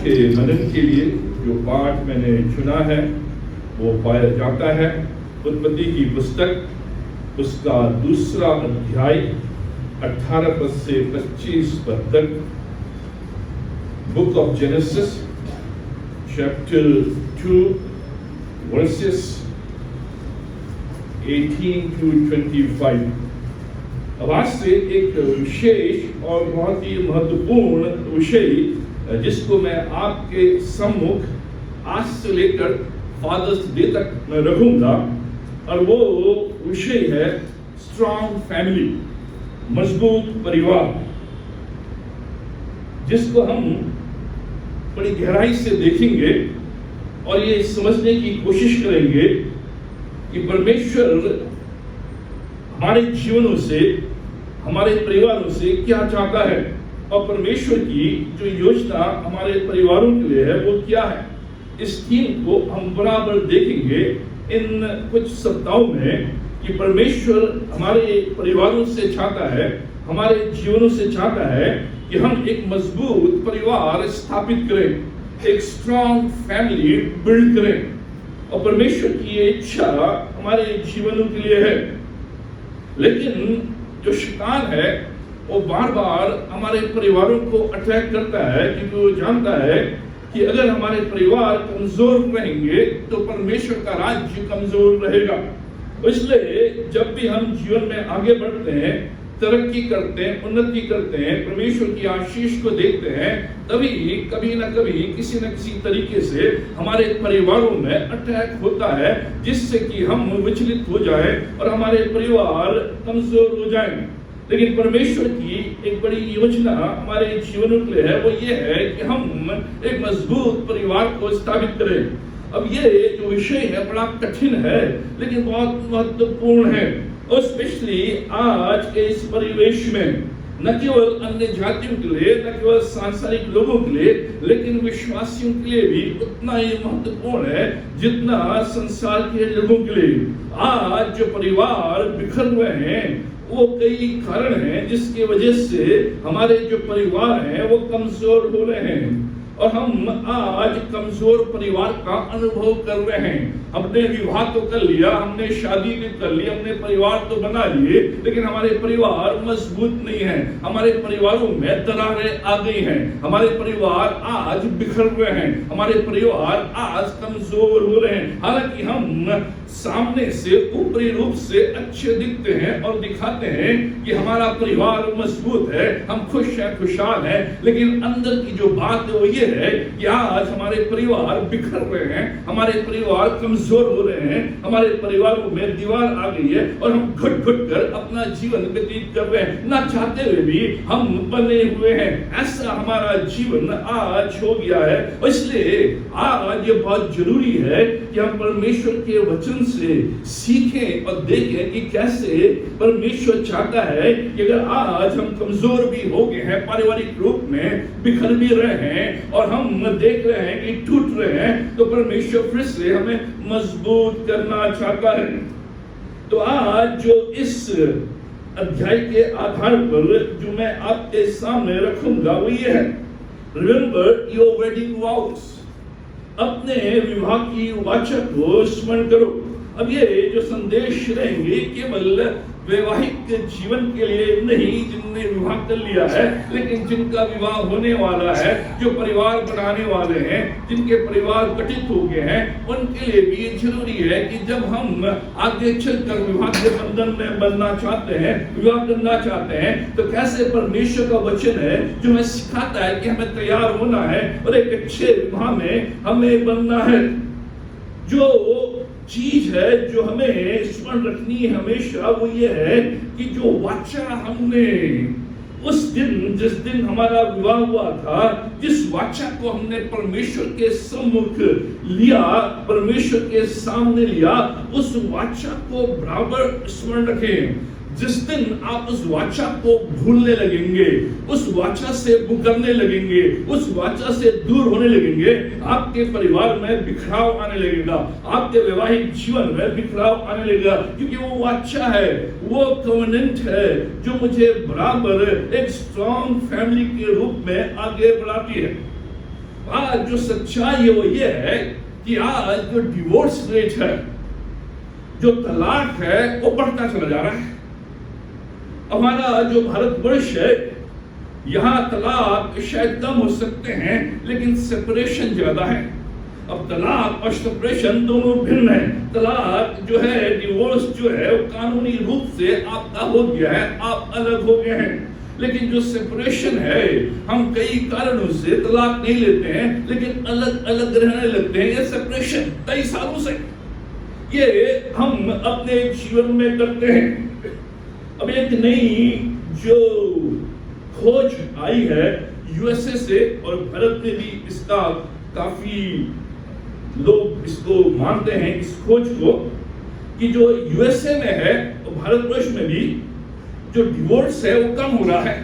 के मनन के लिए जो पाठ मैंने चुना है वो पाया जाता है उत्पत्ति की पुस्तक उसका 2 अध्याय 18 पद से 25 पद तक। Book of genesis chapter 2 versus 18 to 25। अब आज से एक विशेष और बहुत ही महत्वपूर्ण विषय जिसको मैं आपके सम्मुख आज से लेकर फादर्स डे तक मैं रखूंगा, और वो विषय है स्ट्रॉन्ग फैमिली, मजबूत परिवार, जिसको हम बड़ी गहराई से देखेंगे और ये समझने की कोशिश करेंगे कि परमेश्वर हमारे जीवनों से, हमारे परिवारों से क्या चाहता है, और परमेश्वर की जो योजना हमारे परिवारों के लिए है वो क्या है। इस थीम को हम बराबर देखेंगे इन कुछ सप्ताहों में कि परमेश्वर हमारे परिवारों से चाहता है, हमारे जीवनों से चाहता है कि हम एक मजबूत परिवार स्थापित करें, एक स्ट्रॉन्ग फैमिली बिल्ड करें, और परमेश्वर की ये इच्छा हमारे जीवनों के लिए है। लेकिन जो शैतान है वो बार बार हमारे परिवारों को अटैक करता है, क्योंकि वो जानता है कि अगर हमारे परिवार कमजोर रहेंगे तो परमेश्वर का राज्य कमजोर रहेगा। इसलिए जब भी हम जीवन में आगे बढ़ते हैं, तरक्की करते हैं, उन्नति करते हैं, परमेश्वर की आशीष को देखते हैं, तभी कभी ना कभी किसी न किसी तरीके से हमारे परिवारों में अटैक होता है, जिससे कि हम विचलित हो जाएं और हमारे परिवार कमजोर हो जाएं। लेकिन परमेश्वर की एक बड़ी योजना हमारे जीवनों के लिए है, वो ये है कि हम एक मजबूत परिवार को स्थापित करें। अब ये जो विषय है बड़ा कठिन है लेकिन बहुत महत्वपूर्ण है, और स्पेशली आज के इस परिवेश में न केवल अन्य जातियों के लिए, न केवल सांसारिक लोगों के लिए, लेकिन विश्वासियों के लिए भी उतना ही महत्वपूर्ण है जितना संसार के लोगों के लिए। आज जो परिवार बिखर हुए हैं वो कई कारण हैं जिसकी वजह से हमारे जो परिवार हैं वो कमजोर हो रहे हैं, और हम आज कमजोर परिवार का अनुभव कर रहे हैं। हमने विवाह तो कर लिया, हमने शादी भी कर ली, हमने परिवार तो बना लिए, लेकिन हमारे परिवार मजबूत नहीं है, हमारे परिवारों में दरारें आ गई हैं, हमारे परिवार आज बिखर हुए हैं, हमारे परिवार आज कमजोर हो रहे हैं। हालांकि हम सामने से ऊपरी रूप से अच्छे दिखते हैं और दिखाते हैं कि हमारा परिवार मजबूत है, हम खुश हैं, खुशहाल हैं, लेकिन अंदर की जो बात है वो ये है कि आज हमारे परिवार बिखर रहे हैं, हमारे परिवार कमजोर हो रहे हैं, हमारे परिवारों में दीवार आ गई है और हम घुट घुट कर अपना जीवन व्यतीत कर रहे हैं, ना चाहते हुए भी हम बने हुए हैं। ऐसा हमारा जीवन आज हो गया है, इसलिए आज ये बहुत जरूरी है कि हम परमेश्वर के वचन से सीखें और देखें कि कैसे परमेश्वर चाहता है कि अगर आज हम कमजोर भी हो गए हैं, पारिवारिक रूप में बिखर भी रहे हैं और हम देख रहे हैं कि टूट रहे हैं, तो परमेश्वर फिर से हमें मजबूत करना चाहता है। तो आज जो इस अध्याय के आधार पर जो मैं आपके सामने रखूंगा वो ये है, रिमेंबर योर वेडिंग वॉव्स, अपने विवाह की वाचा को स्मरण करो। अब ये जो संदेश रहेंगे केवल वैवाहिक जीवन के लिए नहीं जिनने विवाह कर लिया है, लेकिन जिनका विवाह होने वाला है, जो परिवार बनाने वाले हैं, जिनके परिवार गठित हो गए हैं, उनके लिए भी जरूरी है कि जब हम आगे चलकर विवाह के बंधन में बनना चाहते हैं, विवाह करना चाहते हैं, तो कैसे परमेश्वर का वचन है जो हमें सिखाता है कि हमें तैयार होना है और एक अच्छे विवाह में हमें बनना है। जो चीज है जो हमें स्मरण रखनी है हमेशा वो ये है कि जो वाचा हमने उस दिन, जिस दिन हमारा विवाह हुआ था, जिस वाचा को हमने परमेश्वर के सम्मुख लिया, परमेश्वर के सामने लिया, उस वाचा को बराबर स्मरण रखें। जिस दिन आप उस वाचा को भूलने लगेंगे, उस वाचा से मुकरने लगेंगे, उस वाचा से दूर होने लगेंगे, आपके परिवार में बिखराव आने लगेगा, आपके वैवाहिक जीवन में बिखराव आने लगेगा, क्योंकि वो वाचा है, वो कवेनेंट है जो मुझे बराबर एक स्ट्रॉन्ग फैमिली के रूप में आगे बढ़ाती है। आज जो सच्चाई है वो ये है कि आज जो डिवोर्स रेट है, जो तलाक है, वो बढ़ता चला जा रहा है। हमारा जो भारतवर्ष है, यहाँ तलाक शायद कम हो सकते हैं, लेकिन सेपरेशन ज्यादा है। अब तलाक और सेपरेशन दोनों भिन्न है। तलाक जो है, डिवोर्स जो है, वो कानूनी रूप से आपका हो गया है, आप अलग हो गए हैं। लेकिन जो सेपरेशन है, हम कई कारणों से तलाक नहीं लेते हैं, लेकिन अलग अलग रहने लगते हैं। ये सेपरेशन कई सालों से ये हम अपने जीवन में करते हैं। अब एक नई जो खोज आई है यूएसए से, और भारत में भी इसका काफी लोग इसको मानते हैं, इस खोज को, कि जो यूएसए में है और भारतवर्ष में भी जो डिवोर्स है वो कम हो रहा है,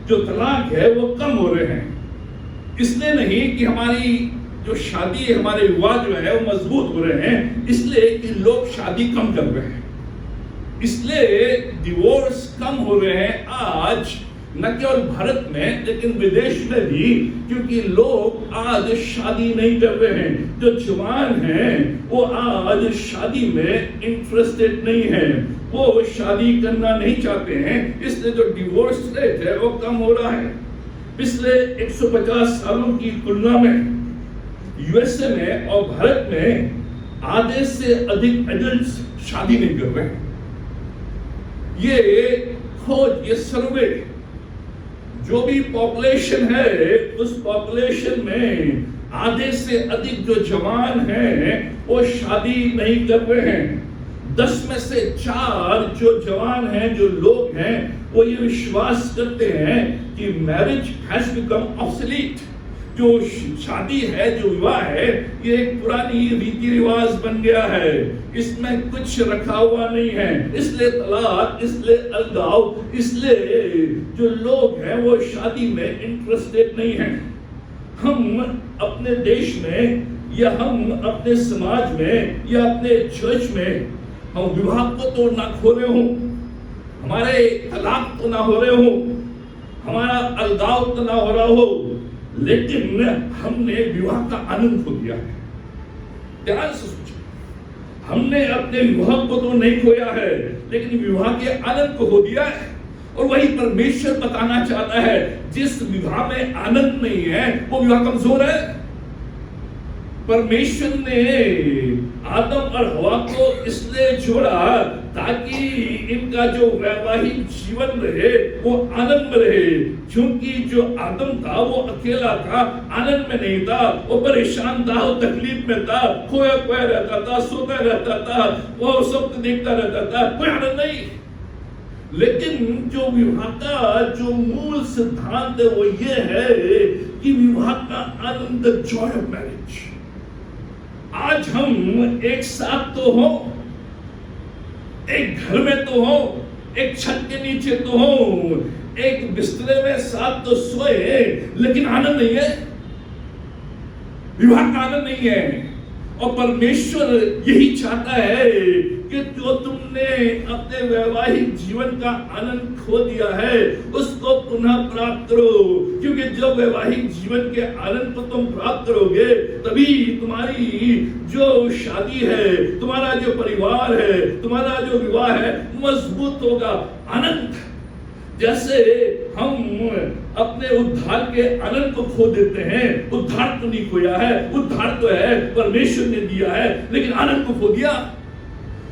जो तलाक है वो कम हो रहे हैं। इसलिए नहीं कि हमारी जो शादी है, हमारे विवाह जो है वो मजबूत हो रहे हैं, इसलिए कि लोग शादी कम कर रहे हैं, इसलिए डिवोर्स कम हो रहे हैं आज, न केवल भारत में लेकिन विदेश में भी, क्योंकि लोग आज शादी नहीं कर रहे हैं। जो जवान हैं वो आज शादी में इंटरेस्टेड नहीं है, वो शादी करना नहीं चाहते हैं, इसलिए जो डिवोर्स रेट है वो कम हो रहा है। पिछले 150 सालों की तुलना में यूएसए में और भारत में आधे से अधिक एडल्ट्स शादी नहीं कर रहे हैं। ये खोज, ये सर्वे, जो भी पॉपुलेशन है उस पॉपुलेशन में आधे से अधिक जो जवान हैं वो शादी नहीं कर रहे हैं। 10 में से 4 जो जवान हैं, जो लोग हैं, वो ये विश्वास करते हैं कि मैरिज हैज बिकम ऑब्सोलीट। जो शादी है, जो विवाह है, ये एक पुरानी रीति रिवाज बन गया है, इसमें कुछ रखा हुआ नहीं है। इसलिए तलाक, इसलिए अलगाव, इसलिए जो लोग हैं वो शादी में इंटरेस्टेड नहीं हैं। हम अपने देश में या हम अपने समाज में या अपने चर्च में हम विवाह को तो ना खो रहे हो, हमारे तलाक तो ना हो रहे हो, हमारा अलगाव तो ना हो रहा हो, लेकिन हमने विवाह का आनंद खो दिया है। ध्यान से सोचो, हमने अपने विवाह को तो नहीं खोया है, लेकिन विवाह के आनंद को खो दिया है। और वही परमेश्वर बताना चाहता है, जिस विवाह में आनंद नहीं है वो विवाह कमजोर है। परमेश्वर ने आदम और हवा को इसलिए जोड़ा ताकि इनका जो वैवाहिक जीवन रहे वो आनंद में रहे, क्योंकि जो आदम था वो अकेला था, आनंद में नहीं था, वो परेशान था, वो तकलीफ में था, खोया खोया रहता था, सोता रहता था, वो सब देखता रहता था, कोई आनंद नहीं। लेकिन जो विवाह का जो मूल सिद्धांत है वो ये है कि विवाह का आनंद, जॉय ऑफ मैरिज। आज हम एक साथ तो हो, एक घर में तो हो, एक छत के नीचे तो हो, एक बिस्तरे में साथ तो सोए, लेकिन आनंद नहीं है, विवाह का आनंद नहीं है। और परमेश्वर यही चाहता है कि जो तुमने अपने वैवाहिक जीवन का आनंद खो दिया है उसको पुनः प्राप्त करो, क्योंकि जब वैवाहिक जीवन के आनंद को तुम प्राप्त करोगे तभी तुम्हारी जो शादी है, तुम्हारा जो परिवार है, तुम्हारा जो विवाह है मजबूत होगा। आनंद, जैसे हम अपने उद्धार के आनंद को खो देते हैं, उद्धार तो नहीं खोया है, उद्धार तो है, परमेश्वर ने दिया है, लेकिन आनंद को खो दिया।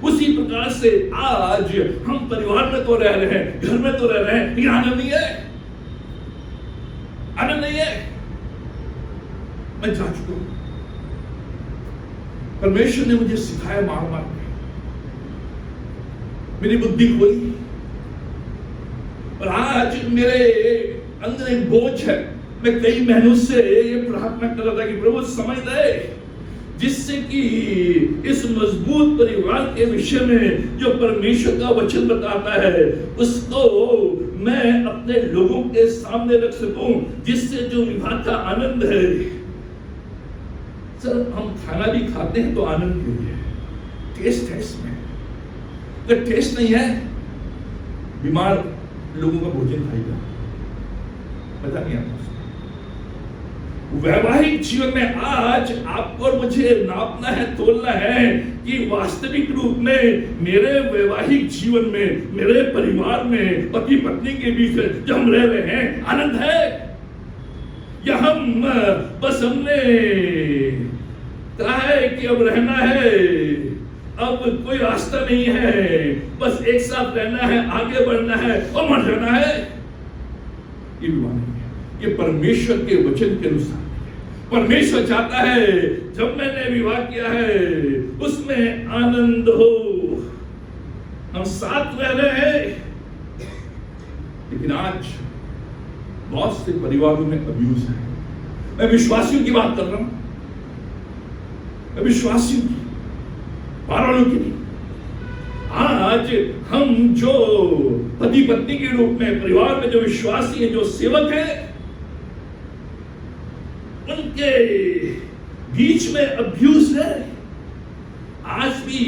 उसी प्रकार से आज हम परिवार में तो रह रहे हैं, घर में तो रह रहे हैं, लेकिन आनंद नहीं है, आनंद नहीं है। मैं जा चुका हूं, परमेश्वर ने मुझे सिखाया मार मार के, मेरी बुद्धि खोली, और आज मेरे अंदर एक बोझ है। मैं कई महीनों से ये प्रार्थना कर रहा था कि प्रभु समझ दे, जिससे कि इस मजबूत परिवार के विषय में जो परमेश्वर का वचन बताता है उसको मैं अपने लोगों के सामने रख सकूं, जिससे जो विवाह का आनंद है। सर, हम खाना भी खाते हैं तो आनंद के लिए, टेस्ट है इसमें। अगर टेस्ट नहीं है, बीमार लोगों का भोजन खाएगा, पता नहीं आपको। वैवाहिक जीवन में आज आपको और मुझे नापना है, तोलना है कि वास्तविक रूप में मेरे वैवाहिक जीवन में, मेरे परिवार में, पति पत्नी के बीच में जो हम रह रहे हैं, आनंद है या हम बस हमने कहा है कि अब रहना है, अब कोई रास्ता नहीं है, बस एक साथ रहना है, आगे बढ़ना है और मर जाना है। ये विवाह नहीं है, ये परमेश्वर के वचन के अनुसार। परमेश्वर चाहता है जब मैंने विवाह किया है उसमें आनंद हो, हम साथ रह रहे हैं। लेकिन आज बहुत से परिवारों में अब्यूज है। मैं विश्वासियों की बात कर रहा हूं, मैं विश्वासियों की, बारालों की नहीं। आज हम जो पति पत्नी के रूप में परिवार में जो विश्वासी है, जो सेवक है, उनके बीच में अब्यूज है। आज भी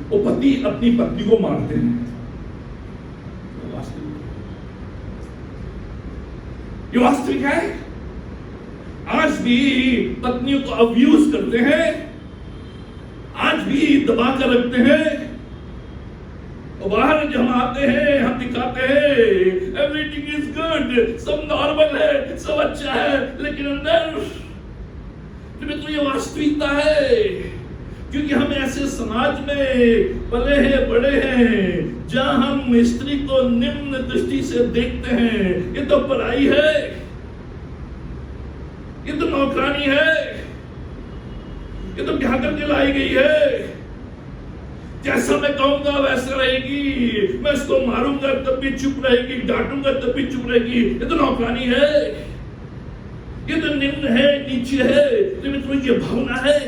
वो पति अपनी पत्नी को मारते हैं। ये वास्तविक है। आज भी पत्नियों को अब्यूज करते हैं, आज भी दबा कर रखते हैं। और बाहर जब हम आते हैं, हम दिखाते हैं एवरीथिंग इज गुड, सब नॉर्मल है, सब अच्छा है, लेकिन अंदर तो ये वास्तविकता है। क्योंकि हम ऐसे समाज में पले हैं, बड़े हैं, जहां हम स्त्री को निम्न दृष्टि से देखते हैं। ये तो पराई है, ये तो नौकरानी है, ये तो क्या करके लाई गई है, जैसा मैं कहूंगा वैसा रहेगी, मैं इसको मारूंगा तब भी चुप रहेगी, डांटूंगा तब भी चुप रहेगी। ये तो नौकरानी है, ये तो निम्न है, नीचे है। तो मित्रों ये भावना है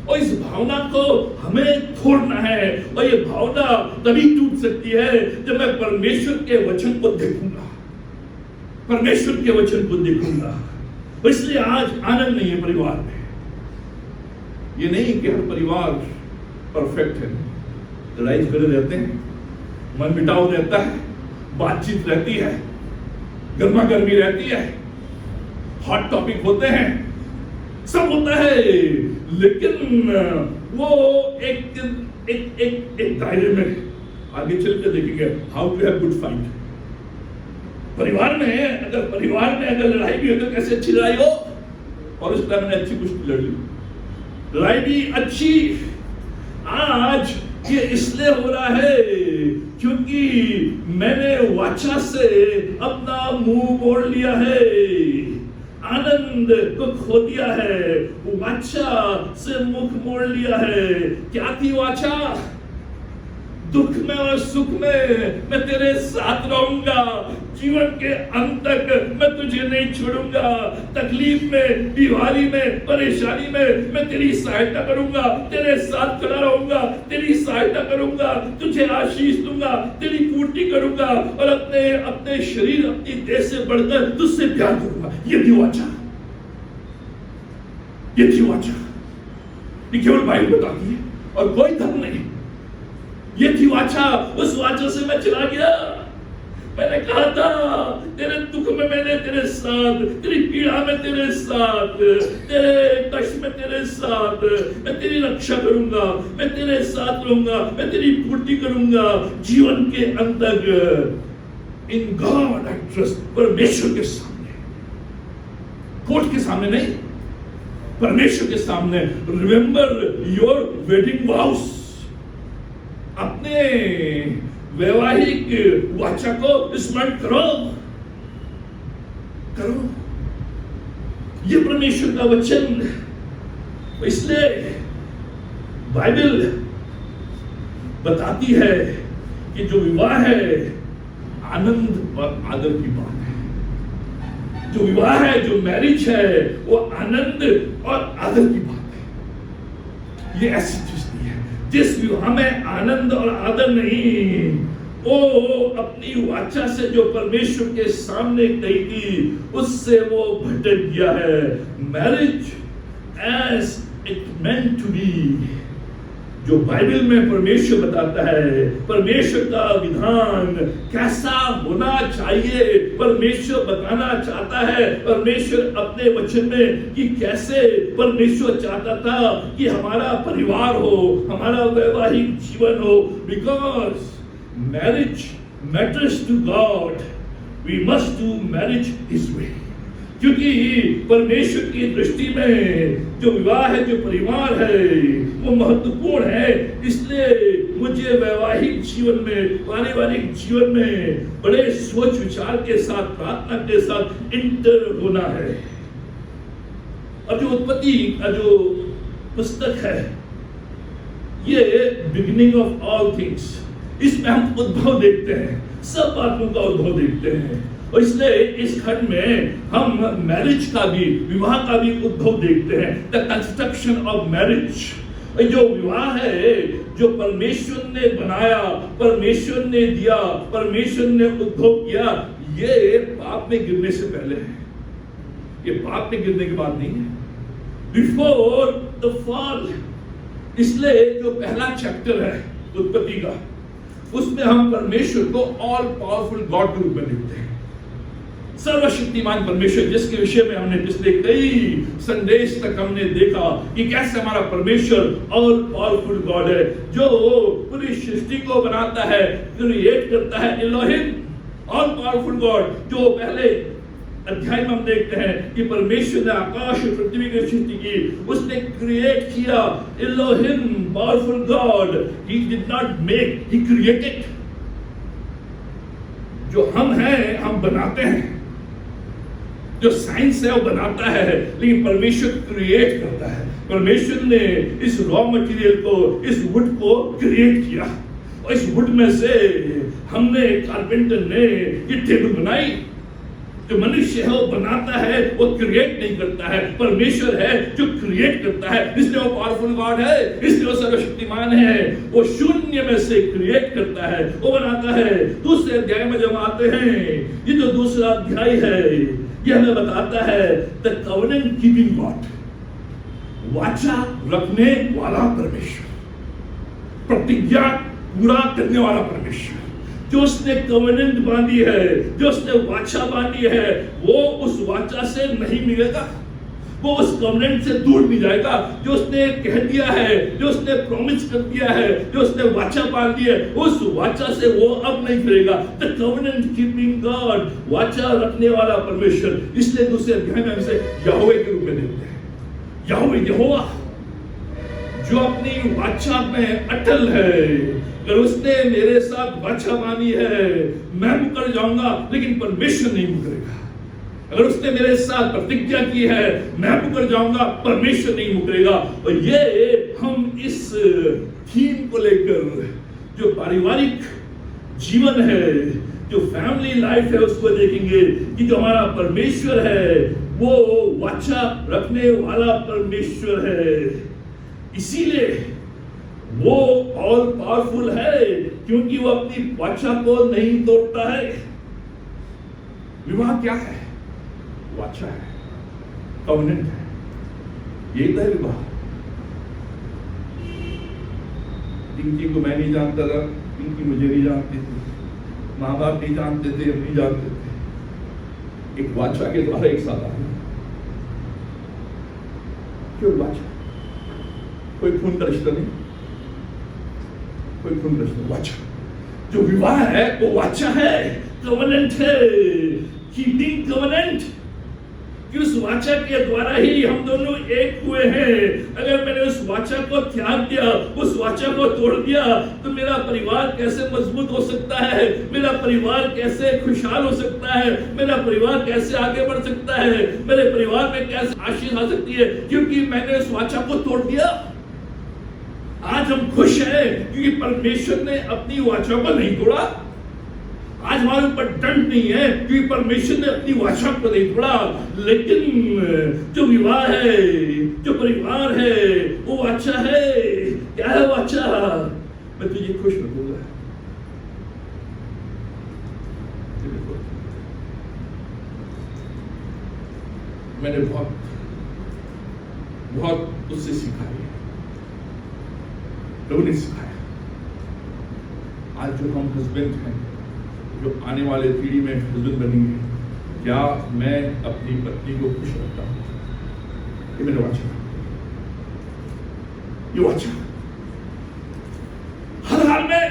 और इस भावना को हमें तोड़ना है। और ये भावना तभी टूट सकती है जब मैं परमेश्वर के वचन को देखूंगा, परमेश्वर के वचन को देखूंगा। इसलिए आज आनंद नहीं है परिवार में। ये नहीं कि हर परिवार परफेक्ट है, लड़ाई झगड़े रहते हैं, मन मिटाव रहता है, बातचीत रहती है, गर्मा गर्मी रहती है, हॉट टॉपिक होते हैं, सब होता है। लेकिन वो एक दायरे में आगे चल के देखेंगे how to have good fight. परिवार में अगर लड़ाई भी हो तो कैसे अच्छी लड़ाई हो, और उस टाइम मैंने अच्छी कुश्ती लड़ ली, लड़ाई भी अच्छी। आज ये इसलिए हो रहा है क्योंकि मैंने वाचा से अपना मुंह मोड़ लिया है, आनंद को खो दिया है, वाचा से मुख मोड़ लिया है। क्या थी वाचा? दुख में और सुख में मैं तेरे साथ रहूंगा, जीवन के अंत तक मैं तुझे नहीं छोड़ूंगा, तकलीफ में, बीमारी में, परेशानी में मैं तेरी सहायता करूंगा, तेरे साथ खड़ा रहूंगा, तेरी सहायता करूंगा, तुझे आशीष दूंगा, तेरी पूर्ति करूंगा और अपने शरीर, अपनी देह से बढ़कर तुझसे प्यार करूंगा। ये थी वाचा, ये थी वाचा। ये केवल बाइबल बताती है और कोई धर्म नहीं। ये थी वाचा। उस वाचा से मैं चला गया। मैंने कहा था तेरे दुख में मैंने तेरे साथ, तेरी पीड़ा में तेरे साथ, तेरे कष्ट में तेरे साथ, मैं तेरी रक्षा करूंगा, मैं तेरे साथ रहूंगा, मैं तेरी पूर्ति करूंगा जीवन के अंत तक। In God I trust. परमेश्वर के सामने, कोर्ट के सामने नहीं, परमेश्वर के सामने। Remember your wedding vows. अपने वैवाहिक वाचा को स्मरण करो। ये परमेश्वर का वचन। इसलिए बाइबल बताती है कि जो विवाह है आनंद और आदर की बात है। जो विवाह है, जो मैरिज है, वो आनंद और आदर की बात है। ये ऐसी चीज नहीं है जिस विवाह में आनंद और आदर नहीं, वो अपनी वाचा से जो परमेश्वर के सामने कही थी उससे वो भटक गया है। Marriage as it meant to be, जो बाइबल में परमेश्वर बताता है, परमेश्वर का विधान कैसा होना चाहिए, परमेश्वर बताना चाहता है, परमेश्वर अपने वचन में कि कैसे परमेश्वर चाहता था कि हमारा परिवार हो, हमारा वैवाहिक जीवन हो। Because marriage matters to God, we must do marriage his way. क्योंकि परमेश्वर की दृष्टि में जो विवाह है, जो परिवार है, वो महत्वपूर्ण है। इसलिए मुझे वैवाहिक जीवन में, पारिवारिक जीवन में बड़े सोच विचार के साथ, प्रार्थना के साथ इंटर होना है। और जो उत्पत्ति का जो पुस्तक है, ये बिगिनिंग ऑफ ऑल थिंग्स, इसमें हम उद्भव देखते हैं, सब बातों का उद्भव देखते हैं। और इसलिए इस खंड में हम मैरिज का भी, विवाह का भी उद्भव देखते हैं, द कंस्ट्रक्शन ऑफ मैरिज। जो विवाह है, जो परमेश्वर ने बनाया, परमेश्वर ने दिया, परमेश्वर ने उद्भव किया, ये पाप में गिरने से पहले है, ये पाप में गिरने के बाद नहीं है, बिफोर द फॉल। इसलिए जो पहला चैप्टर है उत्पत्ति का, उसमें हम परमेश्वर को ऑल पावरफुल गॉड के रूप में देखते हैं, सर्वशक्तिमान परमेश्वर, जिसके विषय में हमने पिछले कई संदेश तक हमने देखा कि कैसे हमारा परमेश्वर ऑल पावरफुल गॉड है, जो पूरी सृष्टि को बनाता है, क्रिएट करता है। एलोहिम, ऑल पावरफुल गॉड, जो पहले अध्याय में हम देखते हैं कि परमेश्वर ने आकाश और पृथ्वी की सृष्टि की, उसने क्रिएट किया। Elohim, powerful God, he did not make, he created. जो हम हैं, हम बनाते हैं, जो साइंस है वो बनाता है, लेकिन परमेश्वर क्रिएट करता है। परमेश्वर ने इस रॉ मटेरियल को, इस वुड को क्रिएट किया, और इस वुड में से हमने, कारपेंटर ने ये टेबल बनाई। जो मनुष्य है वो बनाता है, वो क्रिएट नहीं करता है। परमेश्वर है जो क्रिएट करता है, इसलिए वो पावरफुल गॉड है, इसलिए वो सर्वशक्तिमान है। वो शून्य में से क्रिएट करता है, वो बनाता है। दूसरे अध्याय में जब आते हैं, ये जो दूसरा अध्याय है, ये हमें बताता है द कवेनेंट कीपिंग गॉड, वाचा रखने वाला परमेश्वर, प्रतिज्ञा पूरा करने वाला परमेश्वर। जो उसने कवेनेंट बांधी है, जो उसने वाचा बांधी है, वो उस वाचा से नहीं मिलेगा, वो उस कवेनेंट से दूर नहीं जाएगा। जो उसने कह दिया है, जो उसने प्रॉमिस कर दिया है, जो उसने वाचा बांध दी है, उस वाचा से वो अब नहीं फिरेगा। द कवेनेंट कीपिंग गॉड, वाचा रखने वाला परमेश्वर। इसलिए दूसरे अध्याय में हम इसे यहोवे के रूप में देखते हैं। यहोवे, यहोवा, जो अपनी वाचा में अटल है। अगर उसने मेरे साथ वाचा बांधी है, मैं मुकर जाऊंगा, लेकिन परमेश्वर नहीं मुकरेगा। अगर उसने मेरे साथ प्रतिज्ञा की है, मैं मुकर जाऊंगा, परमेश्वर नहीं मुकरेगा। और ये हम इस थीम को लेकर, जो पारिवारिक जीवन है, जो फैमिली लाइफ है, उसको देखेंगे कि जो हमारा परमेश्वर है, वो वाचा रखने वाला परमेश्वर है। इसीलिए वो ऑल पावरफुल है, क्योंकि वो अपनी वाचा को नहीं तोड़ता है। विवाह क्या है? वाचा है, कवेनेंट है, यही तो है विवाह। इनकी को मैं नहीं जानता था, इनकी मुझे नहीं जानती थी, माँ बाप नहीं जानते थे, हम नहीं जानते थे। एक वाचा के द्वारा एक साथ आना। क्यों वाचा? कोई खून का रिश्ता नहीं, कोई खून का रिश्ता, वाचा। जो विवाह है वो वाचा है, कवेनेंट है, कीपिंग कवेनेंट। कि उस वाचा के द्वारा ही हम दोनों एक हुए हैं। अगर मैंने उस वाचा को त्याग दिया, उस वाचा को तोड़ दिया, तो मेरा परिवार कैसे मजबूत हो सकता है, मेरा परिवार कैसे खुशहाल हो सकता है, मेरा परिवार कैसे आगे बढ़ सकता है, मेरे परिवार में कैसे आशीष आ सकती है, क्योंकि मैंने उस वाचा को तोड़ दिया। आज हम खुश हैं क्योंकि परमेश्वर ने अपनी वाचा को नहीं तोड़ा। आज हमारे ऊपर दंड नहीं है क्योंकि परमेश्वर ने अपनी वाचा को नहीं तोड़ा। लेकिन जो विवाह है, जो परिवार है, वो वाचा है। क्या है वाचा? मैं तुझे खुश रखूंगा, मैंने बहुत उससे सीखा है। प्रभु ने सिखाया। आज जो हम हस्बैंड हैं, जो आने वाले पीढ़ी में हस्बैंड बनेंगे, क्या मैं अपनी पत्नी को खुश रखता हूँ? ये मैंने वाचा, ये वाचा। हर हाल में,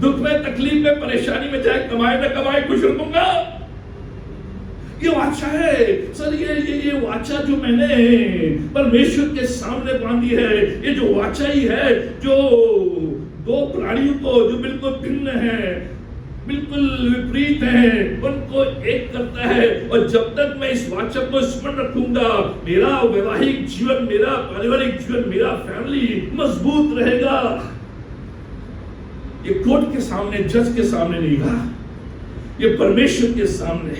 दुख में, तकलीफ में, परेशानी में, चाहे कमाए न कमाए, खुश रखूंगा। ये वाचा है सर। ये वाचा जो मैंने परमेश्वर के सामने बांधी है, ये जो वाचा ही है जो दो प्राणियों को जो बिल्कुल भिन्न है, बिल्कुल विपरीत है, उनको एक करता है। और जब तक मैं इस वाचा को स्मरण रखूंगा, मेरा वैवाहिक जीवन, मेरा पारिवारिक जीवन, मेरा फैमिली मजबूत रहेगा। ये कोर्ट के सामने, जज के सामने नहीं था, ये परमेश्वर के सामने।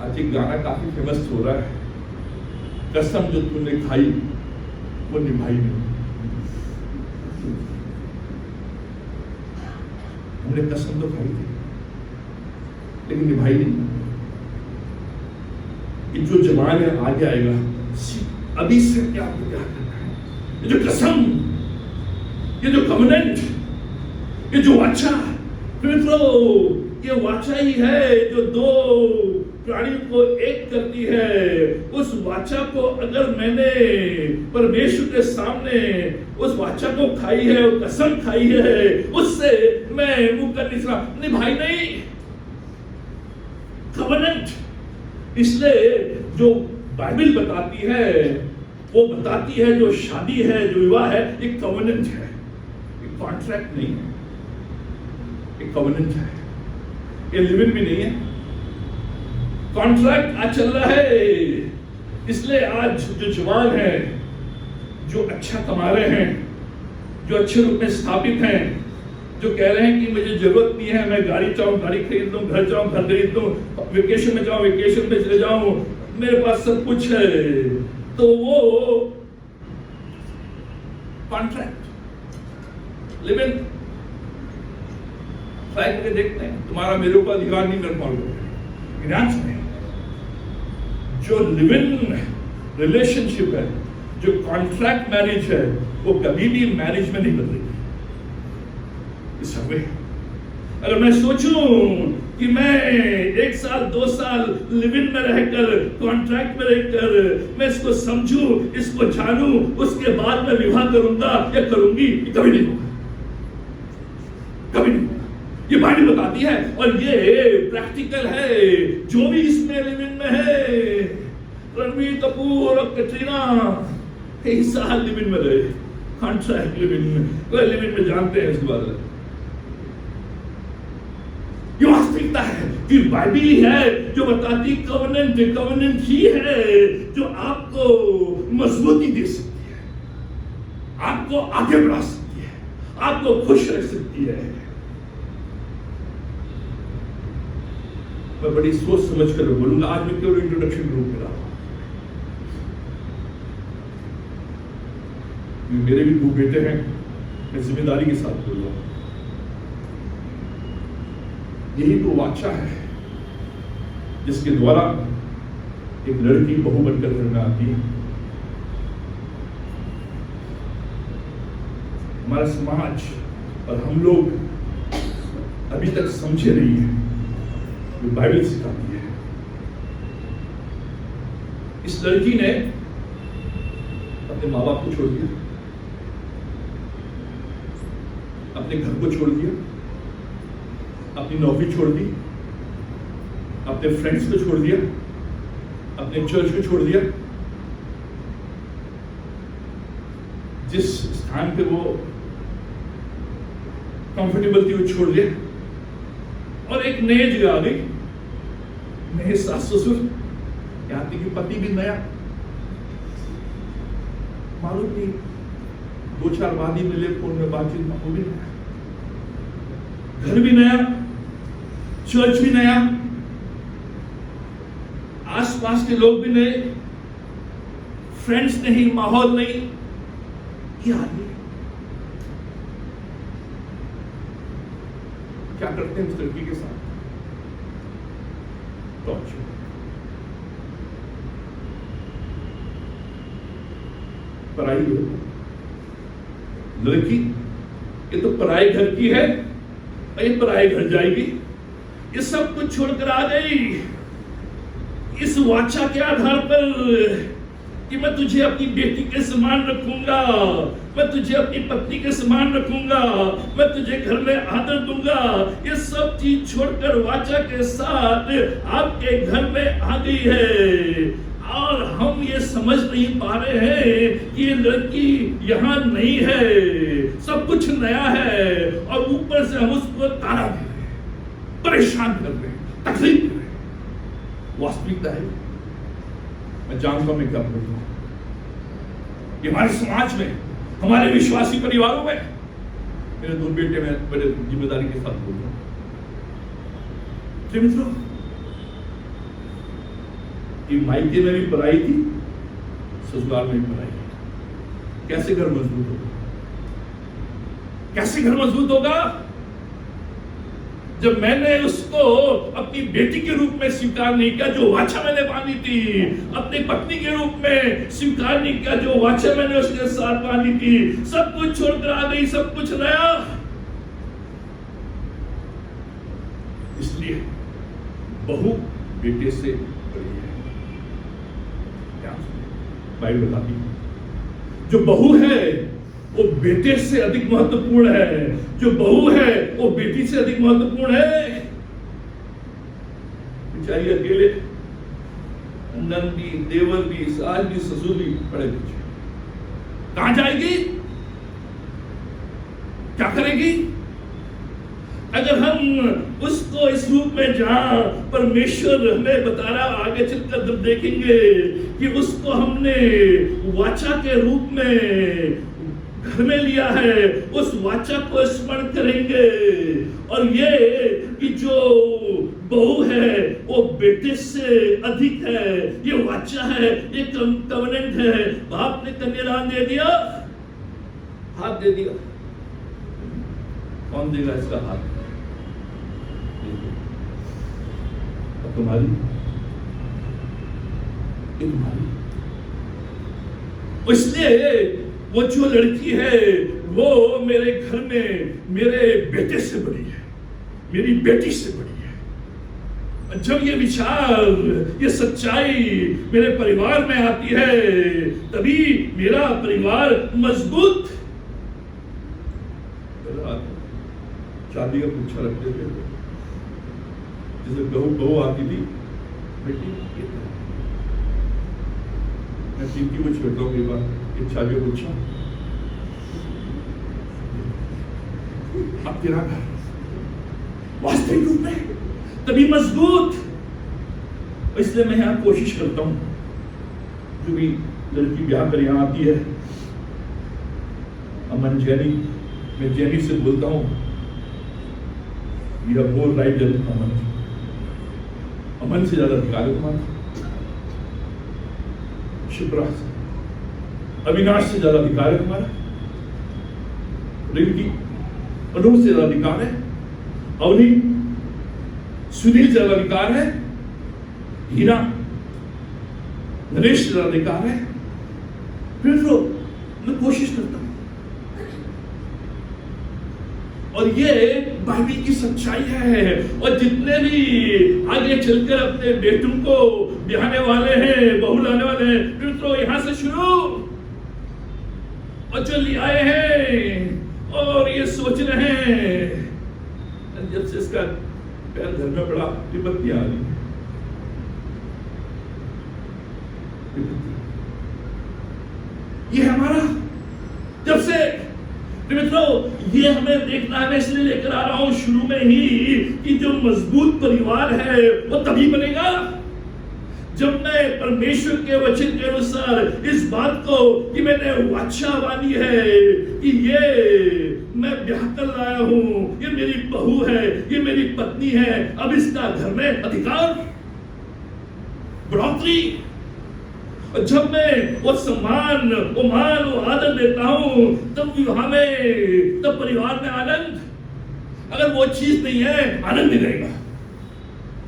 आज एक गाना काफी फेमस हो रहा है, कसम जो तूने खाई वो निभाई नहीं। हमने कसम तो खाई थी लेकिन निभाई नहीं। ये जो जवान है आगे आएगा, अभी से क्या करना है। ये जो कसम, ये जो कवनेंट, ये जो वाचा, ये वाचा ही है जो दो प्राणियों को एक करती है। उस वाचा को अगर मैंने परमेश्वर के सामने उस वाचा को खाई है, कसम खाई है, उससे मैं मुकर निभाई नहीं। कवनेंट, इसलिए जो बाइबल बताती है, वो बताती है जो शादी है, जो विवाह है, एक कवनेंट है, एक कॉन्ट्रैक्ट नहीं है, एक कवनेंट है। ये लिविंग भी नहीं है, कॉन्ट्रैक्ट आज चल रहा है। इसलिए आज जो जवान है, जो अच्छा कमा रहे हैं, जो अच्छे रूप में स्थापित हैं, जो कह रहे हैं कि मुझे जरूरत नहीं है, मैं गाड़ी चाहूं गाड़ी खरीद लूं, घर चाहूं घर खरीद लूं, वेकेशन में जाऊं वेकेशन में चले जाऊं, मेरे पास सब कुछ है, तो वो कॉन्ट्रैक्ट लिविंग। ट्राई करके देखते हैं, तुम्हारा मेरे ऊपर अधिकार नहीं, मेरे पास में जो लिविंग रिलेशनशिप है, जो कॉन्ट्रैक्ट मैरिज है, वो कभी भी मैरिज में नहीं बदलेगी। इस वे अगर मैं सोचूं कि मैं 1 साल 2 साल लिविंग में रहकर, कॉन्ट्रैक्ट में रहकर मैं इसको समझूं, इसको जानूं, उसके बाद मैं विवाह करूंगा या करूंगी, कभी नहीं होगा, कभी नहीं। ये बाइबल बताती है और ये प्रैक्टिकल है। जो भी इसमें लिविंग में है, रणबीर कपूर और कैटरीना 1 साल लिविंग में रहे, कॉन्ट्रैक्ट लिविंग में जानते हैं इसके बारे में। ये वास्तविकता है कि बाइबल ही है जो बताती कवनेंट ही है जो आपको मजबूती दे सकती है, आपको आगे बढ़ा सकती है, आपको खुश रख सकती है। मैं बड़ी सोच समझ कर बोलूंगा। आज मैं केवल इंट्रोडक्शन ग्रुप में रहा, मेरे भी 2 बेटे हैं, मैं जिम्मेदारी के साथ बोल रहा हूं। यही तो वाचा है जिसके द्वारा एक लड़की बहू बनकर घर में आती है। हमारा समाज और हम लोग अभी तक समझे नहीं है, बाइबल सिखाती है। इस लड़की ने अपने माँ बाप को छोड़ दिया, अपने घर को छोड़ दिया, अपनी नौकरी छोड़ दी, अपने फ्रेंड्स को छोड़ दिया, अपने चर्च को छोड़ दिया, जिस स्थान पे वो कंफर्टेबल थी वो छोड़ दिया और एक नए जगह आ गई, नए सास ससुर, यहाँ तक कि पति भी नया, मालूम नहीं 2-4 बाद ही मिले, फोन में बातचीत, वो भी नया, घर भी नया, चर्च भी नया, आसपास के लोग भी नए, फ्रेंड्स नहीं, माहौल नहीं। ये आदमी क्या करते हैं उस लड़की के साथ? टॉर्चर। पढ़ाई हो, लड़की ये तो पराए घर की है, ये पराए घर जाएगी, ये सब कुछ छोड़कर आ गई इस वाचा के आधार पर कि मैं तुझे अपनी बेटी के समान रखूंगा, मैं तुझे अपनी पत्नी के समान रखूंगा, मैं तुझे घर में आदर दूंगा। ये सब चीज छोड़कर वाचा के साथ आपके घर में आ गई है और हम ये समझ नहीं पा रहे हैं कि ये लड़की यहाँ नहीं है, सब कुछ नया है और ऊपर से हम उसको ताना दे रहे हैं, परेशान कर रहे हैं, तकलीफ कर रहे हैं। वास्तविकता है, मैं जानता हूं मैं क्या बोल रहा हूं। ये हमारे समाज में, हमारे विश्वासी परिवारों में, मेरे दो बेटे में बड़े जिम्मेदारी के साथ बोल रहा हूं। मित्रों, ये मायके में भी पढ़ाई थी, ससुराल में भी पढ़ाई थी। कैसे घर मजबूत होगा? कैसे घर मजबूत होगा? जब मैंने उसको अपनी बेटी के रूप में स्वीकार नहीं किया, जो वाचा मैंने बांधी थी, अपनी पत्नी के रूप में स्वीकार नहीं किया, जो वाचा मैंने उसके साथ बांधी थी, सब कुछ छोड़कर आ गई, सब कुछ नया। इसलिए बहू बेटे से बड़ी है। बाइबल बताती है जो बहू है वो बेटे से अधिक महत्वपूर्ण है, जो बहू है वो बेटी से अधिक महत्वपूर्ण है। बेचारी अकेले, नंदी, देवर भी, सास भी, ससुर भी पड़े पीछे, कहां जाएगी? क्या करेगी? अगर हम उसको इस रूप में जहां परमेश्वर हमें बता रहा, आगे चलकर जब देखेंगे कि उसको हमने वाचा के रूप में घर में लिया है, उस वाचा को स्मरण करेंगे और ये कि जो बहू है वो बेटे से अधिक है, ये वाचा है, ये कवनेंट है। बाप ने कन्यादान दे दिया, हाथ दे दिया, कौन देगा इसका हाथ? तुम्हारी इसलिए वो जो लड़की है वो मेरे घर में मेरे बेटे से बड़ी है, मेरी बेटी से बड़ी है। जब ये विचार, ये सच्चाई मेरे परिवार में आती है, तभी मेरा परिवार मजबूत। शादी का पूछा रखते थे, जैसे बहू आती थी, बेटी मैं पिंकी को छोड़ता हूँ, इच्छा भी पूछा, अब तेरा घर वास्तविक रूप में तभी मजबूत। इसलिए मैं यहां कोशिश करता हूं, जो भी लड़की ब्याह कर यहां आती है, अमन जैनी, मैं जैनी से बोलता हूं, you have more right than Aman. Aman से ज्यादा अधिकार है तुम्हारा, शिप्रा, अविनाश से ज्यादा अधिकार है तुम्हारा, रिंकी, अनूप से ज्यादा अधिकार है, अवनी, सुनील से ज्यादा अधिकार है, हीरा, नरेश से ज्यादा अधिकार है। फिर तो मैं कोशिश करता हूं, और ये बाइबल की सच्चाई है। और जितने भी आगे चलकर अपने बेटों को ब्याहने वाले हैं, बहू लाने वाले हैं, फिर तो यहां से शुरू, और जो ले आए हैं और ये सोच रहे हैं, जब से इसका पैर घर में पड़ा, विपत्तियां आ रही, ये हमारा जब से, मित्रों, ये हमें देखना है। मैं इसलिए लेकर आ रहा हूं शुरू में ही कि जो मजबूत परिवार है वो तभी बनेगा जब मैं परमेश्वर के वचन के अनुसार इस बात को कि मैंने वाचा बांधी है कि ये मैं ब्याह कर लाया हूं, ये मेरी बहू है, ये मेरी पत्नी है, अब इसका घर में अधिकार, बढ़ोतरी। और जब मैं वो सम्मान, वो मान, वो आदर देता हूं, तब विवाह में, तब परिवार में आनंद। अगर वो चीज नहीं है, आनंद नहीं रहेगा।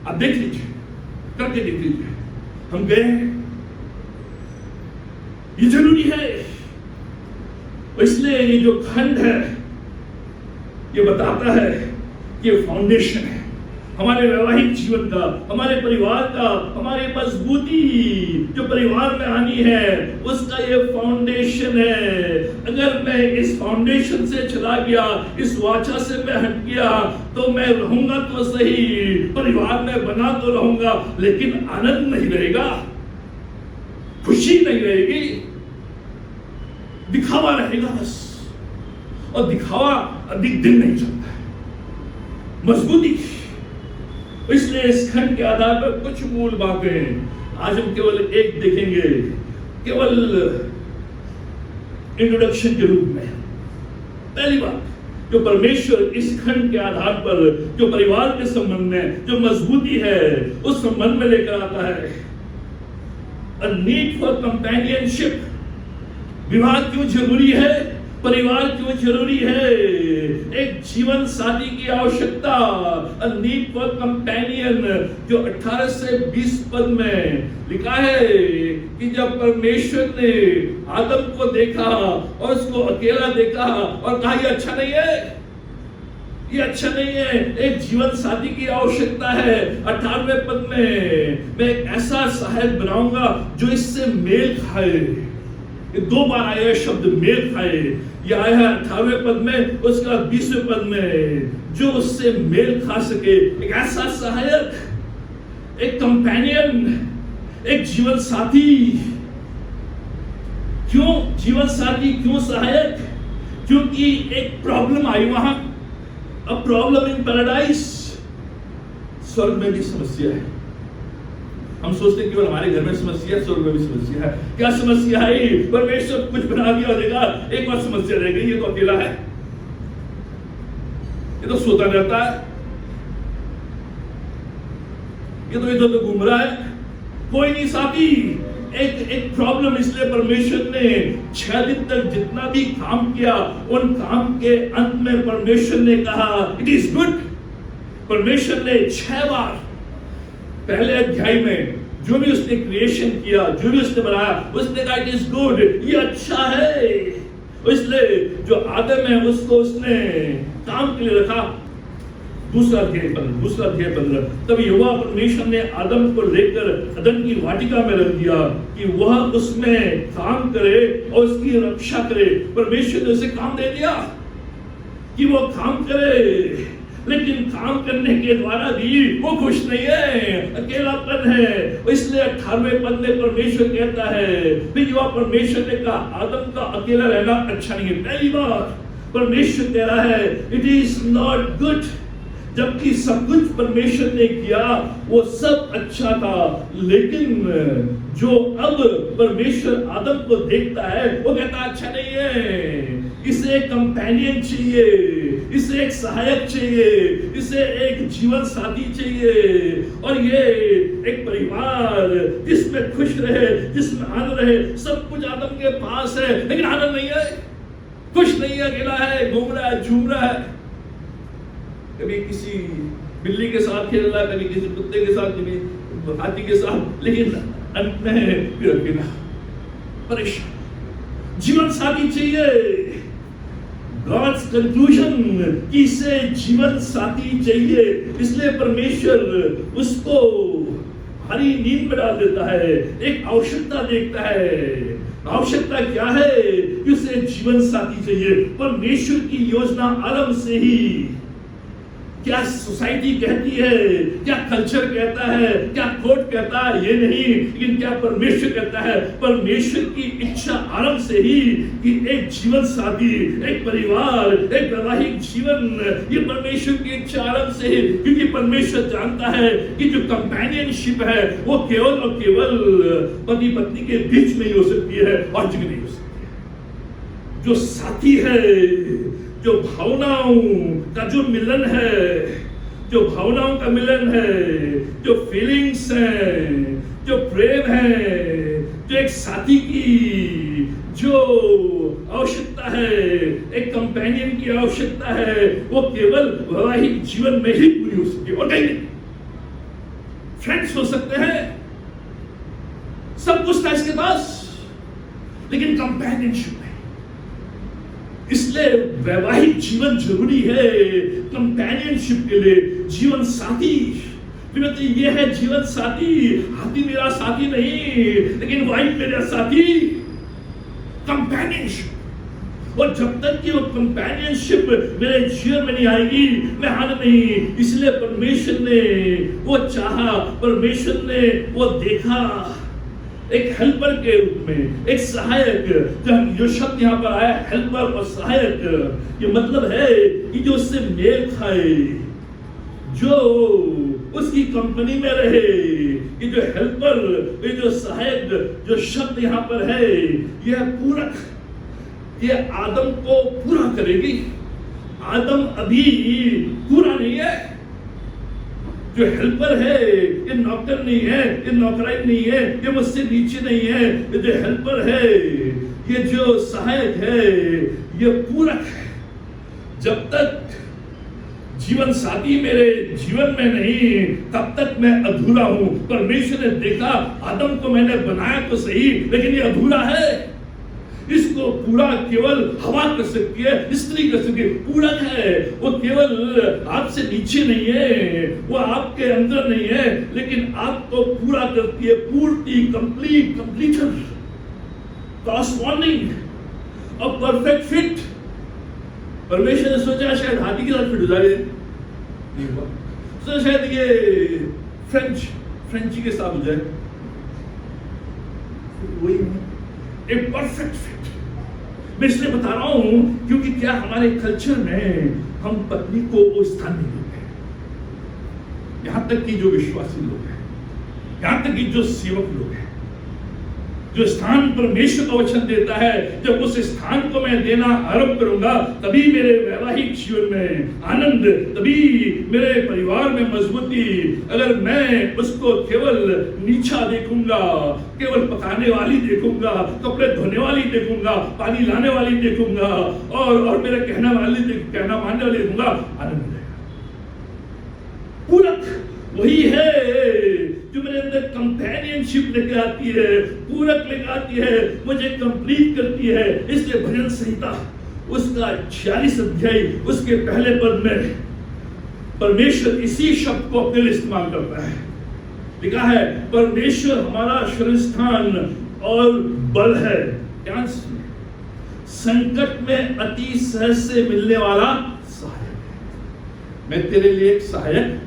आप देख लीजिए, करके देख लीजिए, हम गए हैं, ये जरूरी है। इसलिए ये जो खंड है ये बताता है कि ये फाउंडेशन है हमारे वैवाहिक जीवन का, हमारे परिवार का, हमारी मजबूती जो परिवार में आनी है उसका ये फाउंडेशन है। अगर मैं इस फाउंडेशन से चला गया, इस वाचा से मैं हट गया, तो मैं रहूंगा तो सही, परिवार में बना तो रहूंगा, लेकिन आनंद नहीं रहेगा, खुशी नहीं रहेगी, दिखावा रहेगा बस। और दिखावा अधिक दिन नहीं चलता है। मजबूती, इसलिए इस खंड के आधार पर कुछ मूल बातें आज हम केवल एक देखेंगे, केवल इंट्रोडक्शन के रूप में। पहली बात, जो परमेश्वर इस खंड के आधार पर जो परिवार के संबंध में जो मजबूती है उस संबंध में लेकर आता है, अ नीड फॉर कंपेनियनशिप। विवाह क्यों जरूरी है, परिवार क्यों जरूरी है, एक जीवन साथी की आवश्यकता, अ नीड फॉर कंपेनियन। जो 18 से 20 पद में लिखा है कि जब परमेश्वर ने आदम को देखा और उसको अकेला देखा और कहा ये अच्छा नहीं है, ये अच्छा नहीं है, एक जीवन साथी की आवश्यकता है। 18वें पद में मैं एक ऐसा सहायक बनाऊंगा जो इससे मेल खाए। ये 2 बार आया शब्द मेल खाए, यह आया है 18वें पद में, उसके बाद 20वें पद में, जो उससे मेल खा सके, एक ऐसा सहायक, एक कंपेनियन, एक जीवन साथी। क्यों जीवन साथी, क्यों सहायक? क्योंकि एक प्रॉब्लम आई वहां, अ प्रॉब्लम इन पैराडाइज। स्वर्ग में भी समस्या है। हम सोचते हैं केवल हमारे घर में समस्या, स्वर्ग में भी समस्या है। क्या समस्या है? परमेश्वर कुछ बना दिया और देखा एक बार समस्या रह गई, ये तो अकेला है, ये तो सोता रहता है, ये तो इधर घूम रहा है, कोई नहीं साथी। एक प्रॉब्लम। इसलिए परमेश्वर ने 6 दिन तक जितना भी काम किया, उन काम के अंत में परमेश्वर ने कहा इट इज गुड। परमेश्वर ने 6 बार पहले अध्याय में जो भी उसने क्रिएशन किया, जो भी उसने बनाया, उसने कहा इट इज गुड, ये अच्छा है। इसलिए जो आदम है उसको उसने काम के लिए रखा। दूसरा अध्याय 15। तब यहोवा परमेश्वर ने आदम को लेकर अदन की वाटिका में रख दिया कि वह उसमें काम करे और उसकी रक्षा करे। परमेश्वर ने उसे काम दे दिया कि वो काम करे, लेकिन काम करने के द्वारा भी वो खुश नहीं है, अकेलापन है। इसलिए 18वें पद में परमेश्वर कहता है, फिर युवा परमेश्वर ने कहा आदम का अकेला रहना अच्छा नहीं है। पहली बार परमेश्वर कह रहा है इट इज नॉट गुड, जबकि सब कुछ परमेश्वर ने किया वो सब अच्छा था, लेकिन जो अब परमेश्वर आदम को देखता है वो कहता अच्छा नहीं है, इसे एक कंपेनियन चाहिए, इसे एक सहायक चाहिए, इसे एक जीवन साथी चाहिए। और ये एक परिवार जिसमें खुश रहे, जिसमें आनंद रहे। सब कुछ आदम के पास है लेकिन आनंद नहीं है, खुश नहीं है, अकेला है, घूम रहा है, झूम रहा है। कभी किसी बिल्ली के साथ खेल रहा है, कभी किसी कुत्ते के साथ, कभी हाथी के साथ, लेकिन अंत में फिर अकेला, परेशान। जीवन साथी चाहिए। God's conclusion कि इसे जीवन साथी चाहिए। इसलिए परमेश्वर उसको हरी नींद में डाल देता है, एक आवश्यकता देखता है। आवश्यकता क्या है? कि उसे जीवन साथी चाहिए। परमेश्वर की योजना आरंभ से ही, क्या सोसाइटी कहती है, क्या कल्चर कहता है, क्या कोर्ट कहता है, ये नहीं, लेकिन क्या परमेश्वर कहता है। परमेश्वर की इच्छा आरंभ से ही कि एक जीवन साथी, एक परिवार, एक वैवाहिक जीवन, ये परमेश्वर की इच्छा आरंभ से ही। क्योंकि परमेश्वर जानता है कि जो कंपेनियनशिप है वो केवल और केवल पति पत्नी के बीच में ही हो सकती है और जगह नहीं हो सकती है। जो साथी है, जो भावनाओं का जो मिलन है, जो भावनाओं का मिलन है, जो फीलिंग्स हैं, जो प्रेम है, जो एक साथी की जो आवश्यकता है, एक कंपेनियन की आवश्यकता है, वो केवल वैवाहिक जीवन में ही पूरी हो सकती है और कहीं नहीं। फ्रेंड्स हो सकते हैं, सब कुछ था इसके पास, लेकिन कंपेनियनशिप इसलिए वैवाहिक जीवन जरूरी है कंपेनियनशिप के लिए, जीवन साथी। ये है जीवन साथी। हाथी मेरा साथी नहीं, लेकिन वाइफ मेरा साथी, कंपेनियनशिप। और जब तक कि वो कंपेनियनशिप मेरे जीवन में नहीं आएगी, मैं आनंद नहीं। इसलिए परमेश्वर ने वो चाहा, परमेश्वर ने वो देखा एक हेल्पर के रूप में, एक सहायक। जब जो शब्द यहाँ पर आया हेल्पर और सहायक, ये मतलब है कि जो उससे मेल खाए, जो उसकी कंपनी में रहे। ये जो हेल्पर, ये जो सहायक, जो शब्द यहाँ पर है, यह पूरक, ये आदम को पूरा करेगी। आदम अभी पूरा नहीं है। जो हेल्पर है ये नौकर नहीं है, ये नौकरानी नहीं है, ये मुझसे नीचे नहीं है। ये जो हेल्पर है, ये जो सहायक है, ये पूरक है। जब तक जीवन साथी मेरे जीवन में नहीं, तब तक मैं अधूरा हूं। परमेश्वर ने देखा आदम को मैंने बनाया तो सही, लेकिन ये अधूरा है। इसको पूरा केवल हवा कर सकती है, स्त्री कर सकती है। पूरक है, वो केवल आपसे नीचे नहीं है, वो आपके अंदर नहीं है, लेकिन आपको पूरा करती है। पूर्ति, कंप्लीट, कंप्लीटर, कॉरस्पॉन्डिंग और परफेक्ट फिट। परमेश्वर ने सोचा शायद हाथी के साथ फिट हो जाए, नहीं हुआ। तो शायद ये फ्रेंची के साथ हो जाए, वही एक परफेक्ट फिट। मैं इसलिए बता रहा हूं क्योंकि क्या हमारे कल्चर में हम पत्नी को वो स्थान नहीं देते। यहां तक कि जो विश्वासी लोग हैं, यहां तक कि जो सेवक लोग हैं, जो स्थान परमेश्वर का वचन देता है, जब उस स्थान को मैं देना आरंभ करूंगा, तभी मेरे वैवाहिक जीवन में आनंद, तभी मेरे परिवार में मजबूती। अगर मैं उसको केवल नीचा देखूंगा, केवल पकाने वाली देखूंगा, कपड़े धोने वाली देखूंगा, पानी लाने वाली देखूंगा, और मेरे कहना मानने वाली देखूंगा, आनंद रहेगा। पूरक वही है जो मेरे अंदर कंपेनियनशिप लेकर आती है, पूरक लेकर आती है, मुझे कंप्लीट करती है। इसलिए भजन संहिता उसका 46 अध्याय उसके पहले पद में परमेश्वर इसी शब्द को अपने लिए इस्तेमाल करता है। लिखा है परमेश्वर हमारा शरण स्थान और बल है। ध्यान से, संकट में अति सहज से मिलने वाला सहायक। मैं तेरे लिए एक सहायक।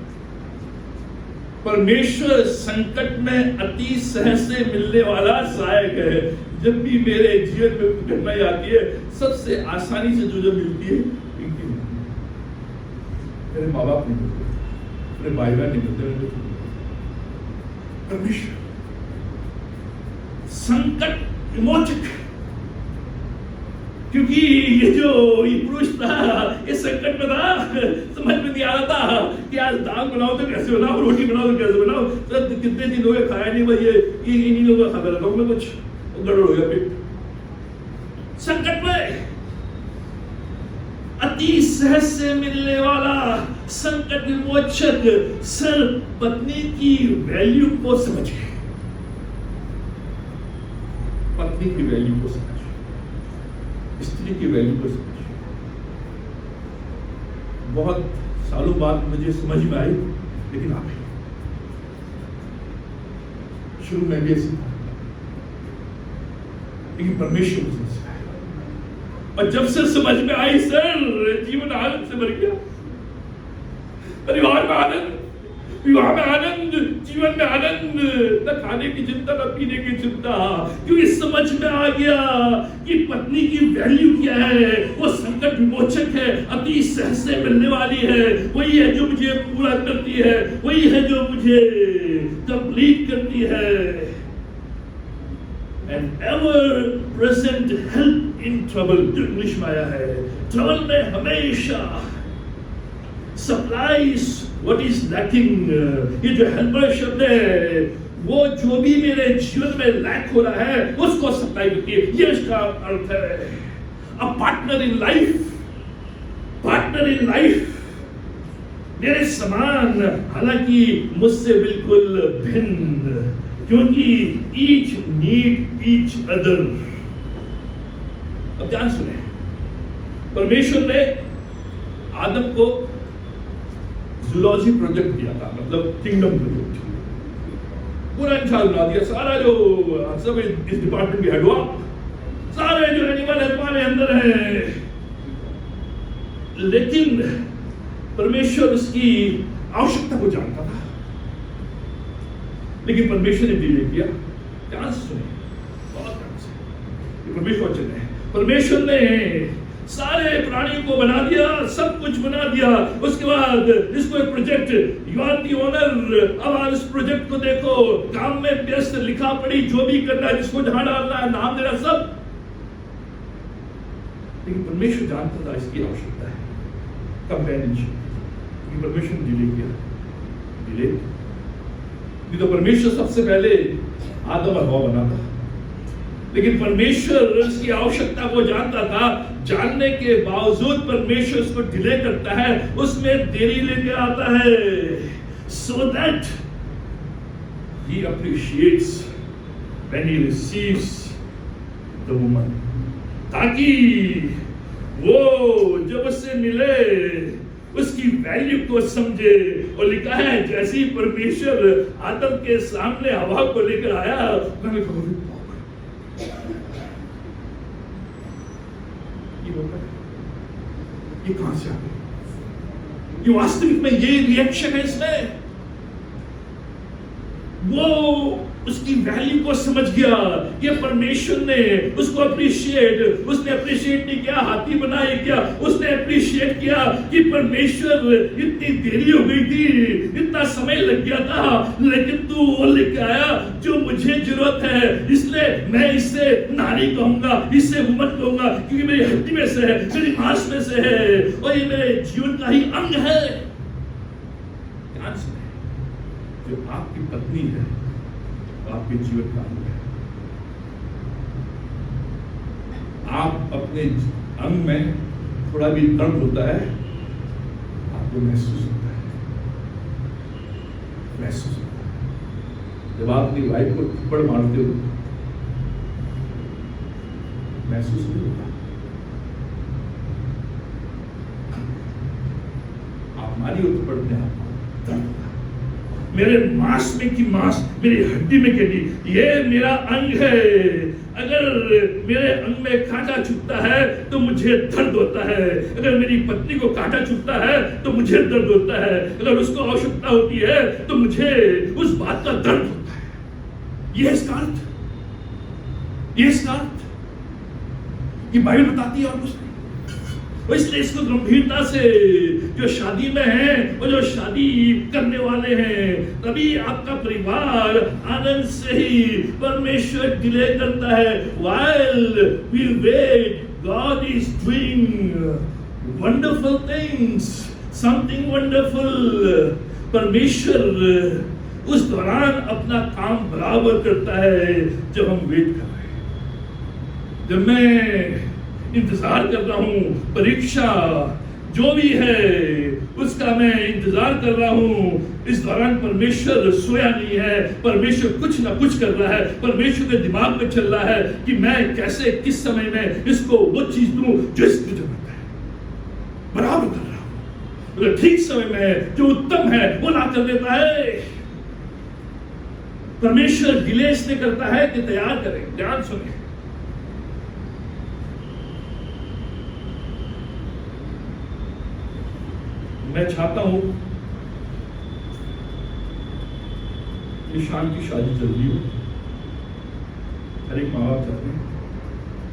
परमेश्वर संकट में अति सहज से मिलने वाला सहायक है। जब भी मेरे जीवन में कठिनाई आती है, सबसे आसानी से जो मिलती है, मेरे माँ बाप नहीं मिलते, मेरे भाई बहन नहीं मिलते। परमेश्वर संकट विमोचक, क्योंकि ये जो ये पुरुष था, ये संकट में था, समझ में नहीं आ रहा था कि आज दाल बनाओ तो कैसे बनाओ, रोटी बनाओ तो कैसे बनाओ। तो कितने दिन हो गए खाया नहीं, भाई ये इन्हीं लोगों का खाता रहता हूं मैं, कुछ गड़बड़ हो गया पेट। संकट में अति सहज से मिलने वाला संकट विमोचक। सर पत्नी की वैल्यू को समझे, पत्नी की वैल्यू को समझे, स्त्री की वैल्यू को समझे। बहुत सालों बाद मुझे समझ में आई, लेकिन आप शुरू में भी ऐसी था, लेकिन परमेश्वर को समझ में आया। और जब से समझ में आई, सर जीवन आनंद से भर गया। परिवार में आनंद, विवाह में आनंद, जीवन में आनंद, न खाने की चिंता न पीने की चिंता, क्योंकि समझ में आ गया कि पत्नी की वैल्यू क्या है। वो संकट विमोचक है, अति सहज से मिलने वाली है, वही है जो मुझे पूरा करती है, वही है जो मुझे कंप्लीट करती है। And ever present help in trouble, जो इंग्लिश में आया है, ट्रबल में हमेशा सप्लाइज व्हाट इज लैकिंग। ये जो हेल्पर शब्द है, वो जो भी मेरे जीवन में लैक हो रहा है उसको सप्लाई करती है, ये इसका अर्थ है। A partner in life, partner in life, मेरे समान, हालांकि मुझसे बिल्कुल भिन्न, क्योंकि ईच नीड ईच अदर। अब ध्यान सुने, परमेश्वर ने आदम को जूलॉजी प्रोजेक्ट दिया था, मतलब किंगडम प्रोजेक्ट। पूरा इंसान बना दिया, सारा जो सब इस डिपार्टमेंट में हेड हुआ, सारे जो एनिमल है तुम्हारे अंदर है। लेकिन परमेश्वर उसकी आवश्यकता को जानता था, लेकिन परमेश्वर ने डिले किया। ध्यान से सुनिए, बहुत ध्यान से, परमेश्वर वचन है। परमेश्वर ने सारे प्राणी को बना दिया, सब कुछ बना दिया। उसके बाद इसको एक project, you are the owner. अब आप इस प्रोजेक्ट को देखो, काम में व्यस्त, लिखा पढ़ी जो भी करना है, जिसको जहां डालना है, नाम देना, सब। लेकिन परमेश्वर जानता था इसकी आवश्यकता है, कंपेनियनशिप। परमेश्वर ने डिले किया, डिले। तो परमेश्वर सबसे पहले आदम और हवा बना था, लेकिन परमेश्वर इसकी आवश्यकता को जानता था। जानने के बावजूद परमेश्वर उसको डिले करता है, उसमें देरी लेके आता है, so that he appreciates when he receives the woman, ताकि वो जब उससे मिले उसकी वैल्यू को समझे। और लिखा है जैसे ही परमेश्वर आदम के सामने हवा को लेकर आया, मैंने कहा ये कहां से आ गया? ये वास्तविक में ये रिएक्शन है इसमें। वो उसकी वैल्यू को समझ गया। ये परमेश्वर ने उसको अप्रिशिएट, उसने अप्रिशिएट नहीं किया हाथी बनाए क्या, उसने अप्रिशिएट किया कि परमेश्वर इतनी देरी हो गई थी, इतना समय लग गया था, लेकिन तू वो लेके आया जो मुझे जरूरत है। इसलिए मैं इससे नारी कहूंगा, इससे वुमन कहूंगा, क्योंकि मेरी हड्डी में से है, मेरी मांस में से है, और ये मेरे जीवन का ही अंग है। ध्यान से, जो आपकी पत्नी है आपके जीवन का अंग है। आप अपने अंग में थोड़ा भी दर्द होता है, आपको महसूस होता है, महसूस होता है। जब आप अपनी वाइफ को थप्पड़ मारते हो, महसूस नहीं होता। आप मारी हो थप्पड़ में, आपको दर्द होता है। मेरे मांस में की मांस, मेरी हड्डी में की, ये मेरा अंग है। अगर मेरे अंग में कांटा चुभता है तो मुझे दर्द होता है। अगर मेरी पत्नी को कांटा चुभता है तो मुझे दर्द होता है। अगर उसको आवश्यकता होती है तो मुझे उस बात का दर्द होता है। ये इसका अर्थ, ये इसका अर्थ ये बाइबल बताती है। और कुछ इसलिए इसको गंभीरता से जो शादी में है और जो शादी करने वाले हैं, तभी आपका परिवार आनंद से ही परमेश्वर डिले करता है। While we wait, God is doing wonderful things, something wonderful। परमेश्वर उस दौरान अपना काम बराबर करता है जब हम वेट कर रहे हैं। जब मैं इंतजार कर रहा हूं, परीक्षा जो भी है उसका मैं इंतजार कर रहा हूं, इस दौरान परमेश्वर सोया नहीं है। परमेश्वर कुछ ना कुछ कर रहा है। परमेश्वर के दिमाग में चल रहा है कि मैं कैसे, किस समय में इसको वो चीज दूं जो इसकी जरूरत है। बराबर कर रहा हूं, ठीक समय में जो उत्तम है वो ला कर देता है। परमेश्वर डिले इसलिए करता है कि तैयार करें। ध्यान सुनिए, मैं चाहता हूं ईशान की शादी जल्दी हो, हर एक माँ बाप चाहते हैं,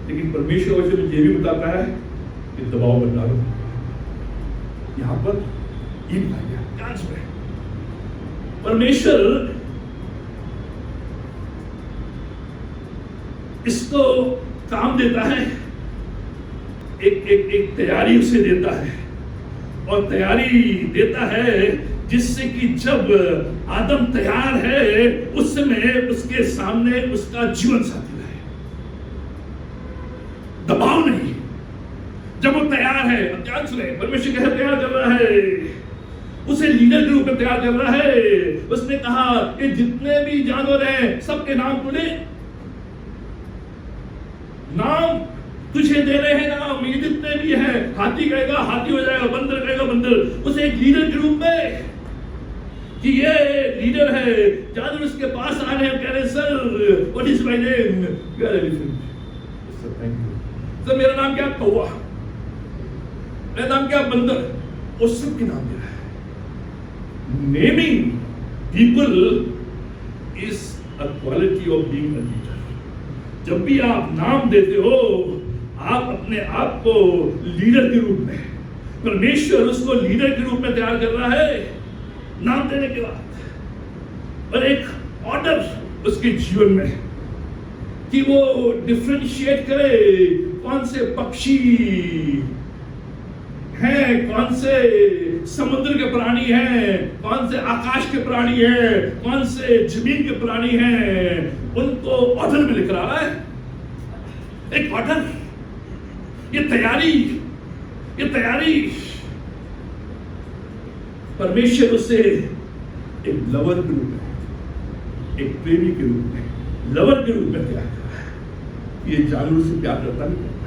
लेकिन परमेश्वर वचन मुझे भी बताता है कि दबाव मत डालो। यहां पर ये बताया गया, ध्यान से परमेश्वर इसको काम देता है, एक तैयारी उसे देता है, और तैयारी देता है जिससे कि जब आदम तैयार है उस समय उसके सामने उसका जीवन साथी रहे। दबाव नहीं, जब वो तैयार है। अब ध्यान सुने, परमेश्वर कैसे तैयार कर रहा है, उसे लीडर के रूप में तैयार कर रहा है। उसने कहा कि जितने भी जानवर हैं सबके नाम तूने नाम तुझे दे रहे हैं नाम, ये जितने भी हैं, हाथी कहेगा हाथी हो जाएगा, बंदर कहेगा बंदर, उसे एक लीडर के रूप में कि ये लीडर है। जादू उसके पास आ रहे हैं, कह रहे sir what is my name, you are elephant, sir thank you, sir मेरा नाम क्या कौवा, मेरा नाम क्या बंदर, उस सब के नाम दे रहा है। Naming people is a quality of being a leader. जब भी आप नाम देते हो, आप अपने आप को लीडर के रूप में, परमेश्वर उसको लीडर के रूप में तैयार कर रहा है नाम देने के बाद, और एक ऑर्डर उसके जीवन में कि वो डिफरेंशिएट करे कौन से पक्षी हैं, कौन से समुद्र के प्राणी हैं, कौन से आकाश के प्राणी हैं, कौन से जमीन के प्राणी हैं, उनको ऑर्डर में लिख रहा है। एक ऑर्डर, ये तैयारी परमेश्वर उसे एक लवर के रूप में, एक प्रेमी के रूप में, लवर के रूप में तैयार कर रहा है। ये जानवर से प्यार करता नहीं करता,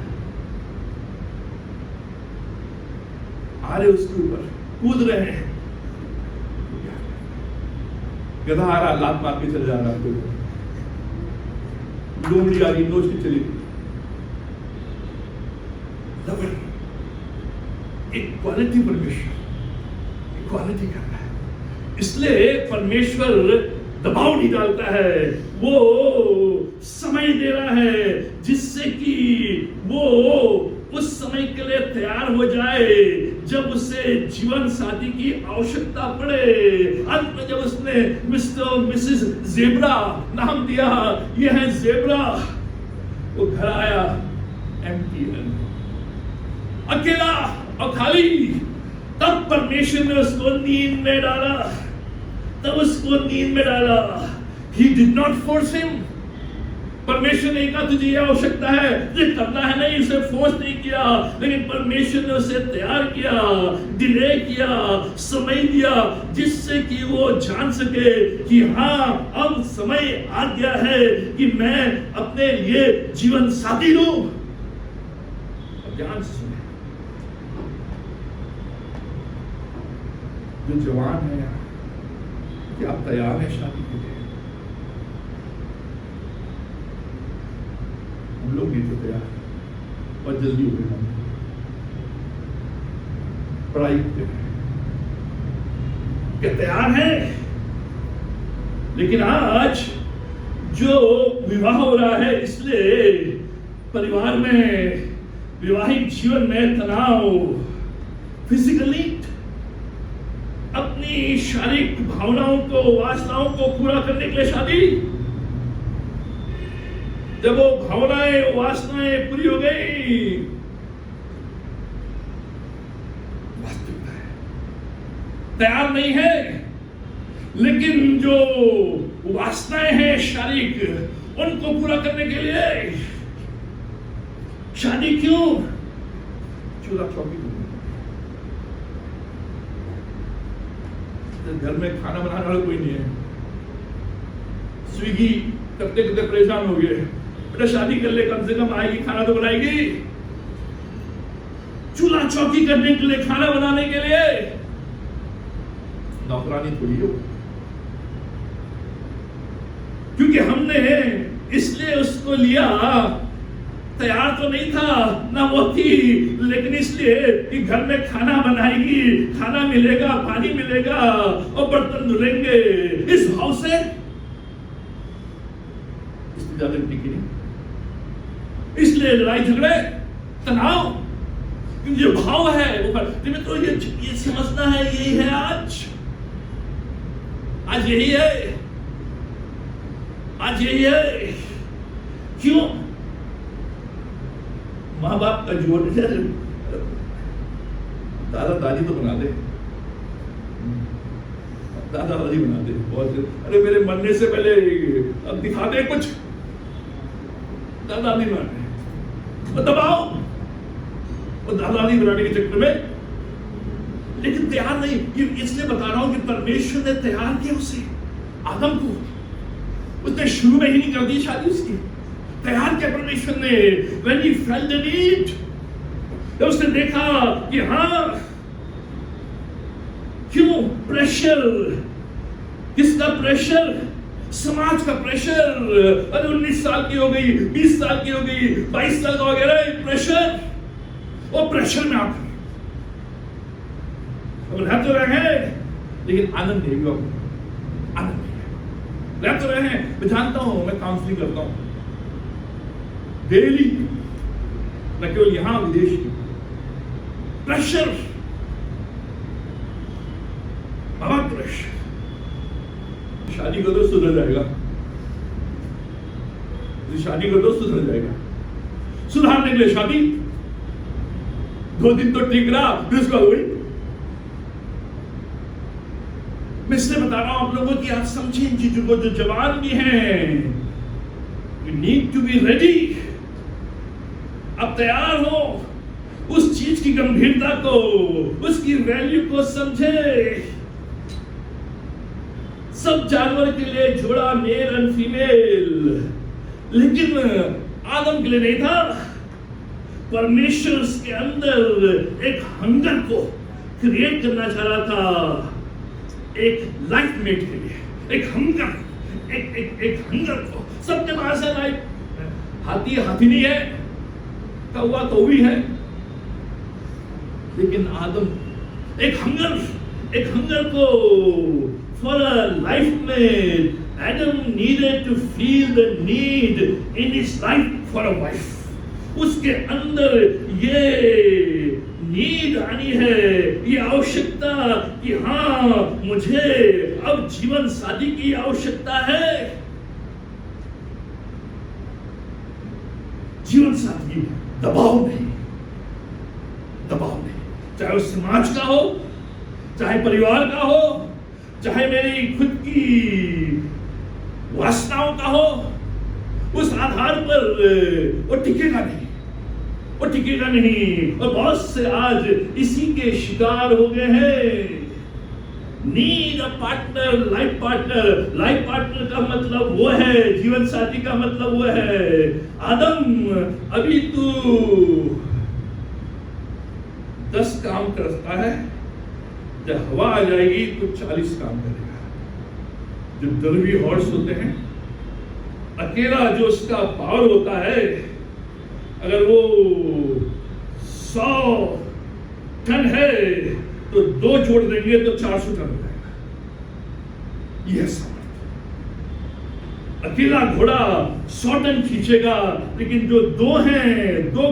आ रहे उसके ऊपर, कूद रहे हैं, गधा आ रहा लात मार के चले जा रहा है, लोमड़ी आ रही नोच के चली, एक क्वालिटी परमेश्वर क्वालिटी कर रहा है। इसलिए परमेश्वर दबाव नहीं डालता है, वो समय दे रहा है जिससे कि वो उस समय के लिए तैयार हो जाए जब उसे जीवन साथी की आवश्यकता पड़े। अंत में जब उसने मिस्टर और मिसेस ज़ेब्रा नाम दिया, ये है ज़ेब्रा, वो घर आया एम्प्टी, अकेला और खाली। तब परमेश्वर ने उसको नींद में डाला, He did not force him। परमेश्वर ने कहा तुझे यह आवश्यकता है, ये करना है, नहीं, उसे फोर्स नहीं किया, लेकिन परमेश्वर ने उसे तैयार किया, डिले किया, समय दिया, जिससे कि वो जान सके कि हाँ अब समय आ गया है कि मैं अपने लिए जीवन साथी लूं। अब ध्यान से सुने, जो जवान है क्या आप तैयार है शादी के लिए? हम लोग नहीं तो तैयार, और जल्दी हो गए, पढ़ाई करते हैं क्या तैयार है? लेकिन आज जो विवाह हो रहा है, इसलिए परिवार में, विवाहिक जीवन में तनाव, फिजिकली अपनी शारीरिक भावनाओं को, वासनाओं को पूरा करने के लिए शादी। जब वो भावनाएं, वासनाएं पूरी हो गई, तैयार नहीं है, लेकिन जो वासनाएं हैं शारीरिक, उनको पूरा करने के लिए शादी क्यों? चूल्हा चौकी, घर में खाना बनाने वाला कोई नहीं है, स्विगी करते करते परेशान हो गए, बेटा शादी कर ले, कम से कम आएगी, खाना तो बनाएगी। चूल्हा चौकी करने के लिए, खाना बनाने के लिए नौकरानी थोड़ी हो, क्योंकि हमने इसलिए उसको लिया, तैयार तो नहीं था ना वो थी, लेकिन इसलिए कि घर में खाना बनाएगी, खाना मिलेगा, पानी मिलेगा और बर्तन धुलेंगे, इस भाव से इसलिए ज्यादा टिकी नहीं, इसलिए लड़ाई झगड़े, तनाव, जो भाव है वो तो ये समझना है, यही है आज यही है, आज यही है। क्यों? माँ बाप का जोर, दादा दादी तो बना दे, दादा दादी बना दे, बहुत, अरे मेरे मरने से पहले अब दिखा दे कुछ, दादा दादी बना दे, वो दबाओ, वो दादा दादी बनाने के चक्कर में, लेकिन तैयार नहीं। इसलिए बता रहा हूं कि परमेश्वर ने तैयार किया उसे, आदम को, उसने शुरू में ही नहीं कर दी शादी उसकी, तैयार किया परमेश्वर ने। When he felt the need, जब उसने देखा कि हाँ, क्यों प्रेशर, किसका प्रेशर? समाज का प्रेशर। अरे 19 साल की हो गई, 20 साल की हो गई, 22 साल का हो गया प्रेशर। वो प्रेशर में आकर अब रह तो रहे हैं लेकिन आनंद नहीं हुआ, आनंद नहीं रह तो रहे हैं। मैं जानता हूं, मैं काउंसलिंग करता हूं डेली, न केवल यहां विदेश की। प्रेशर, बहुत प्रेशर। शादी कर दो सुधर जाएगा, शादी कर दो सुधर जाएगा। सुधारने के लिए शादी 2 दिन तो ठीक रहा, फिर उसका हुई। मैं इसलिए बता रहा हूं आप लोगों की, आप समझें इन चीजों को। जो जवान भी हैं, you need to be ready. आप तैयार हो, उस चीज की गंभीरता को, उसकी वैल्यू को समझे। सब जानवर के लिए जोड़ा मेल एंड फीमेल, लेकिन आदम के लिए नहीं था। परमेश्वर उसके अंदर एक हंगर को क्रिएट करना चाह रहा था, एक लाइफ मेट के लिए, एक हंगर, एक हंगर को। सबके पास है लाइफ। हाथी नहीं है, कौवा तो भी है, लेकिन आदम एक हंगर को फॉर अ लाइफ में। Adam needed to feel the need in his life for a wife. उसके अंदर ये नीड आनी है, ये आवश्यकता कि हाँ, मुझे अब जीवन साथी की आवश्यकता है। जीवन साथी दबाव नहीं, चाहे वो समाज का हो, चाहे परिवार का हो, चाहे मेरी खुद की वासनाओं का हो। उस आधार पर वो टिकेगा नहीं। और बहुत से आज इसी के शिकार हो गए हैं। Need a partner, life partner का मतलब वो है, जीवन साथी का मतलब वो है। आदम, अभी तू 10 काम करता है, जब हवा आ जाएगी तो 40 काम करेगा। जो दरवी हॉर्स होते हैं, अकेला जो उसका पावर होता है, अगर वो 100 टन है तो 2 जोड़ देंगे तो 400 टन हो जाएगा। यह सामर्थ्य। अकेला घोड़ा 100 टन खींचेगा, लेकिन जो 2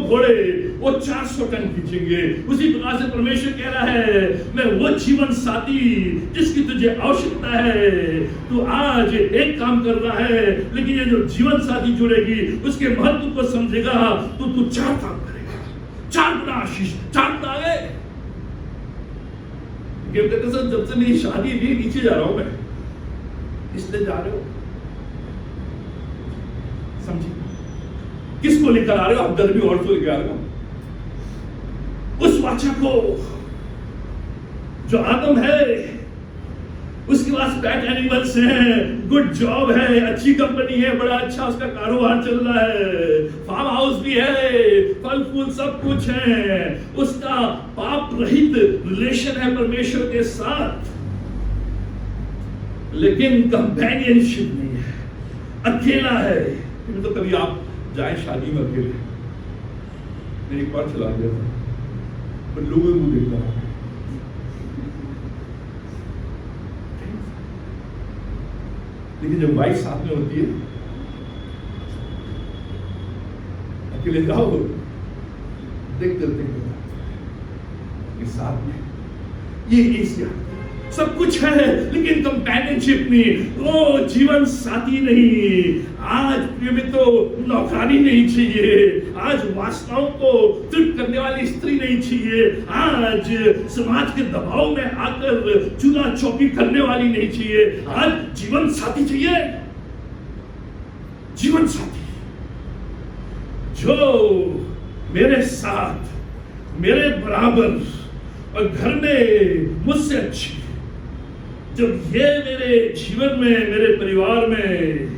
घोड़े वो 400 टन खींचेंगे। उसी प्रकार से परमेश्वर कह रहा है, मैं वो जीवन साथी जिसकी तुझे आवश्यकता है, तू आज एक काम कर रहा है, लेकिन ये जो जीवन साथी जुड़ेगी उसके महत्व को समझेगा तो तू 4 काम करेगा। 4 गुना आशीष, 4 गुना आगे। कहते सर, जब से मेरी शादी भी नीचे जा रहा हूं मैं, इसलिए जा रहे हो, समझिए किसको लेकर आ रहे हो आप? दरबी और को लेकर आ रहे हो। उस वाचा को जो आदम है, उसके पास पेट एनिमल्स हैं, गुड जॉब है, अच्छी कंपनी है, बड़ा अच्छा उसका कारोबार चल रहा है, फार्म हाउस भी है, फल फूल सब कुछ है, उसका पाप रहित रिलेशन है परमेश्वर के साथ, लेकिन कंपेनियनशिप नहीं है, अकेला है। तो कभी आप जाए शादी में अकेले, मैं एक बार चला गया था, पर लोगों को देखता है, लेकिन जब वाइफ साथ में होती है, अकेले जाओ, देखते साथ में ये एशिया सब कुछ है, लेकिन कंपेनियनशिप नहीं, वो जीवन साथी नहीं। आज में तो नौकरानी नहीं चाहिए, आज वासनाओं को तृप्त करने वाली स्त्री नहीं चाहिए, आज समाज के दबाव में आकर चूल्हा चौकी करने वाली नहीं चाहिए, आज जीवन साथी चाहिए। जीवन साथी जो मेरे साथ, मेरे बराबर और घर में मुझसे अच्छी, जब ये मेरे जीवन में, मेरे परिवार में,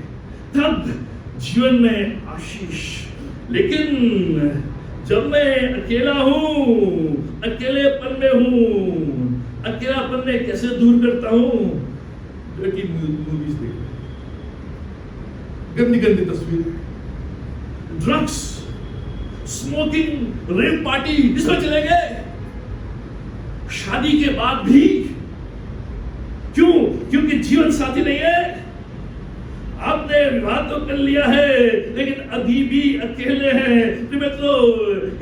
तब जीवन में आशीष। लेकिन जब मैं अकेला हूं, अकेलेपन में हूं, अकेलापन में कैसे दूर करता हूं? मूवीज देख, गंदी गंदी तस्वीर, ड्रग्स, स्मोकिंग, रेव पार्टी, इसमें चले गए। शादी के बाद भी क्यों? क्योंकि जीवन साथी नहीं है। आपने विवाह तो कर लिया है लेकिन अभी भी अकेले हैं। तो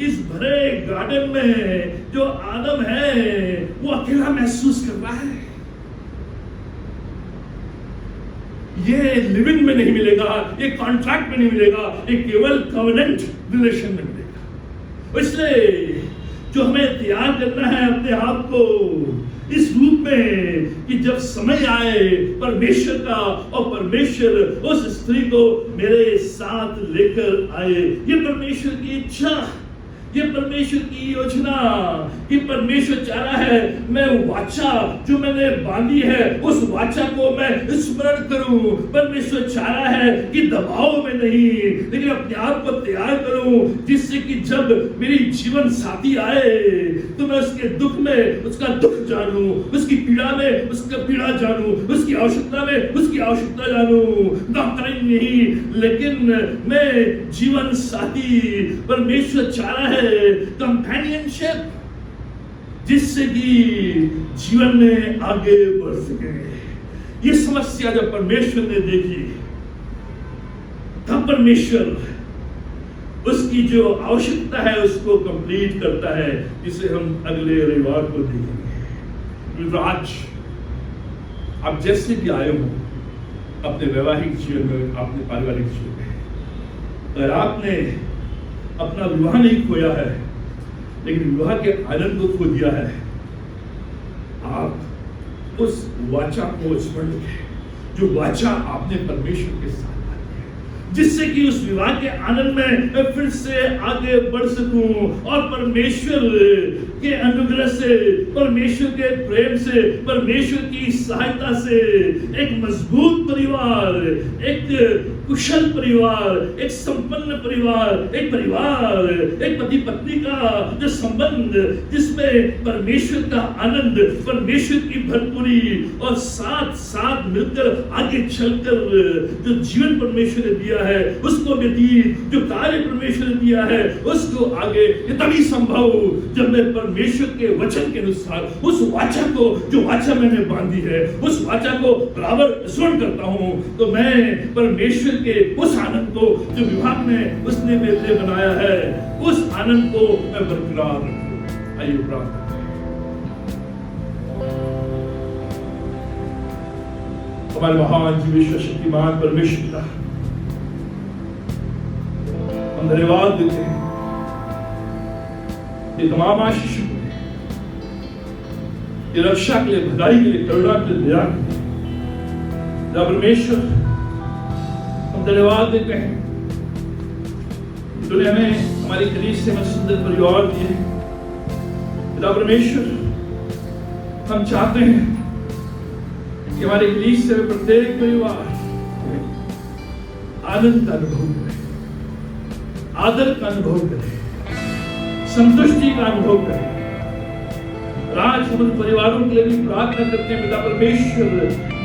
इस भरे गार्डन में जो आदम है वो अकेला महसूस कर रहा है। ये लिविंग में नहीं मिलेगा, ये कॉन्ट्रैक्ट में नहीं मिलेगा, ये केवल कॉवेनेंट रिलेशन में मिलेगा। इसलिए जो हमें तैयार करना है अपने आप को इस रूप में कि जब समय आए परमेश्वर का, और परमेश्वर उस स्त्री को मेरे साथ लेकर आए। ये परमेश्वर की इच्छा, ये परमेश्वर की योजना कि परमेश्वर चाह रहा है मैं वाचा जो मैंने बांधी है उस वाचा को मैं स्मरण करूं। परमेश्वर चाह रहा है कि दबाव में नहीं लेकिन अपने आप को तैयार करूं, जिससे कि जब मेरी जीवन साथी आए तो मैं उसके दुख में उसका दुख जानूं, उसकी पीड़ा में उसका पीड़ा जानूं, उसकी आवश्यकता में उसकी आवश्यकता जानूं। डॉक्टरिंग नहीं लेकिन मैं जीवन साथी। परमेश्वर चाह रहा है कंपेनियनशिप, जिससे कि जीवन में आगे बढ़ सके। ये समस्या जब परमेश्वर ने देखी तब परमेश्वर उसकी जो आवश्यकता है उसको कंप्लीट करता है, जिसे हम अगले रविवार को देखेंगे। आज आप जैसे भी आए हो अपने वैवाहिक जीवन में, अपने पारिवारिक जीवन में, अगर आपने अपना विवाह नहीं खोया है लेकिन विवाह के आनंद को खो दिया है, आप उस वाचा को स्मरण करें जो वाचा आपने परमेश्वर के साथ बांधी है, जिससे कि उस विवाह के आनंद में मैं फिर से आगे बढ़ सकूं और परमेश्वर के अनुग्रह से, परमेश्वर के प्रेम से, परमेश्वर की सहायता से एक मजबूत परिवार, एक कुशल परिवार, एक संपन्न परिवार, एक परिवार, एक पति पत्नी का जो संबंध जिसमें परमेश्वर का आनंद, परमेश्वर की भरपूरी और साथ साथ मिलकर आगे चलकर जो जीवन परमेश्वर ने दिया है उसको व्यतीत, जो कार्य परमेश्वर ने दिया है उसको आगे, ये तभी संभव जब मैं परमेश्वर के वचन के अनुसार उस वाचा को, जो वाचा मैंने बांधी है, उस वाचा को बराबर स्मरण करता हूं। तो मैं परमेश्वर के उस आनंद को जो विभाग में उसने मेरे लिए बनाया है, उस आनंद को मैं बरकरार रखूं। आइए प्रार्थना करें। हमारे महान जीवेश्वर शक्तिमान परमेश्वर का हम धन्यवाद देते हैं ये तमाम आशीष को, ये रक्षा के लिए, भलाई के लिए, करुणा के लिए, दया के लिए परमेश्वर हम धन्यवाद देते हैं। तूने हमें हमारी कलीसिया में सुंदर परिवार दिए। पिता परमेश्वर हम चाहते हैं कि हमारे कलीसिया में प्रत्येक परिवार आनंद का अनुभव करे, आदर का अनुभव करे, संतुष्टि का अनुभव करे। आज हम उन परिवारों के लिए भी प्रार्थना करते हैं पिता परमेश्वर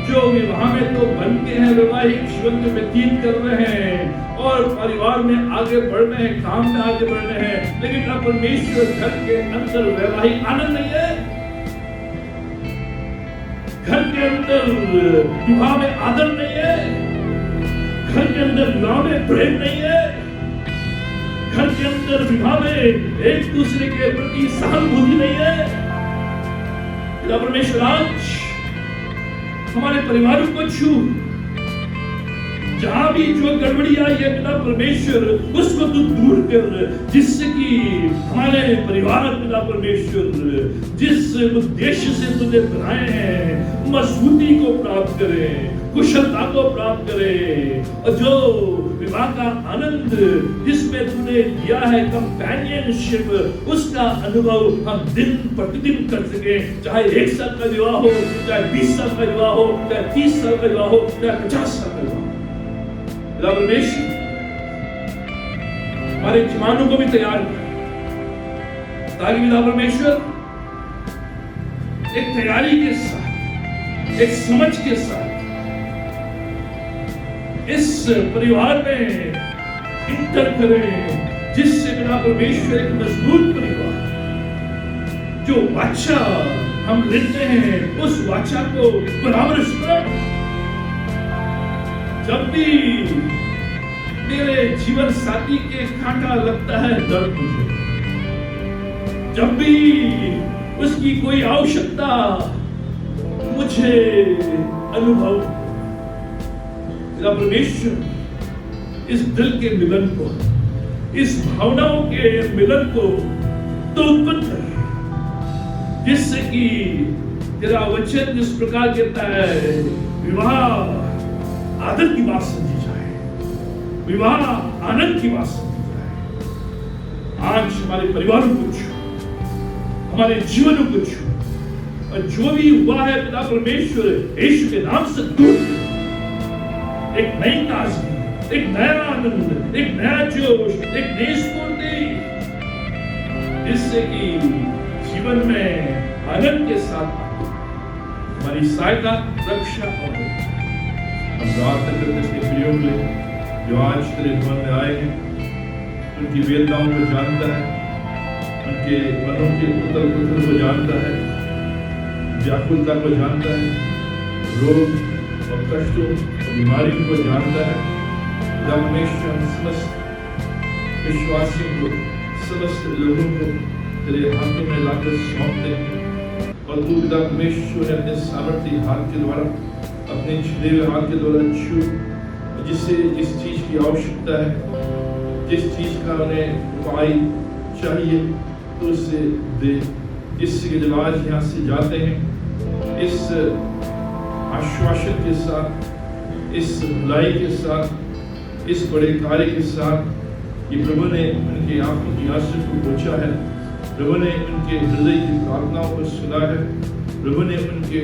जो विवाह में तो बनते हैं, वैवाहिक जीवन में व्यतीत कर रहे हैं और परिवार में आगे बढ़ रहे हैं, काम में आगे बढ़ रहे हैं, लेकिन पिता परमेश्वर घर के अंदर वैवाहिक आनंद नहीं है, घर के अंदर विवाह में आदर नहीं है, घर के अंदर विवाह में प्रेम नहीं है, घर के अंदर विवाह में एक दूसरे के प्रति सहानुभूति नहीं है। परमेश्वर आज हमारे परिवारों को छू, जहां भी जो गड़बड़ी आई है पिता परमेश्वर उसको तू दूर कर, जिससे कि हमारे परिवार पिता परमेश्वर जिस उद्देश्य से तुझे बनाए हैं मजबूती को प्राप्त करें, कुशलता को प्राप्त करें, और जो विवाह का आनंद जिसमें तूने दिया है कंपेनियनशिप, उसका अनुभव हम दिन प्रतिदिन कर सके। चाहे 1 साल का विवाह हो, चाहे 20 साल का विवाह हो, चाहे 30 साल का विवाह हो, चाहे 50 साल का विवाह हो। परमेश्वर हमारे जवानों को भी तैयार कर, ताकि पिता परमेश्वर एक तैयारी के साथ, एक समझ के साथ इस परिवार में इंटर करें, जिससे पिता परमेश्वर एक मजबूत परिवार, जो वाचा हम लेते हैं उस वाचा को बराबर स्मरण। जब भी मेरे जीवन साथी के कांटा लगता है दर्द मुझे, जब भी उसकी कोई आवश्यकता मुझे अनुभव, परमेश्वर इस दिल के मिलन को, इस भावनाओं के मिलन को तो उत्पन्न कर, जिससे कि तेरा वचन जिस प्रकार कहता है विवाह आदर की बात समझी जाए, विवाह आनंद की बात समझी जाए। आज हमारे परिवारों को छू, हमारे जीवनों को छू, और जो भी हुआ है पिता परमेश्वर यीशु के नाम से दूर, एक नई ताजगी, एक नया आनंद, एक नया जोश, एक नई स्फूर्ति, जिससे कि जीवन में आनंद के साथ हमारी सहायता, रक्षा और हम प्रार्थना करते हैं प्रियों के लिए जो आज तेरे भवन में आए हैं, उनकी वेदनाओं को जानता है, उनके मनों के उथल पुथल को जानता है, व्याकुलता को जानता है, रोग और कष्टों और बीमारियों को जानता है। परमेश्वर समस्त विश्वासियों को, समस्त लोगों को तेरे हाथों में लाकर सौंपते हैं, और तू पिता परमेश्वर अपने सामर्थ्य हाथ के द्वारा, अपने छिले हुए हाथ के द्वारा छू, जिससे जिस चीज की आवश्यकता है, जिस चीज का उन्हें उपाय चाहिए, तो उसे दे। जिससे जब आज यहाँ से जाते हैं इस आश्वासन के साथ, इस भलाई के साथ, इस बड़े कार्य के साथ कि प्रभु ने उनके आंखों की आंसू को पोंछा है, प्रभु ने उनके हृदय की प्रार्थनाओं को सुना है, प्रभु ने उनके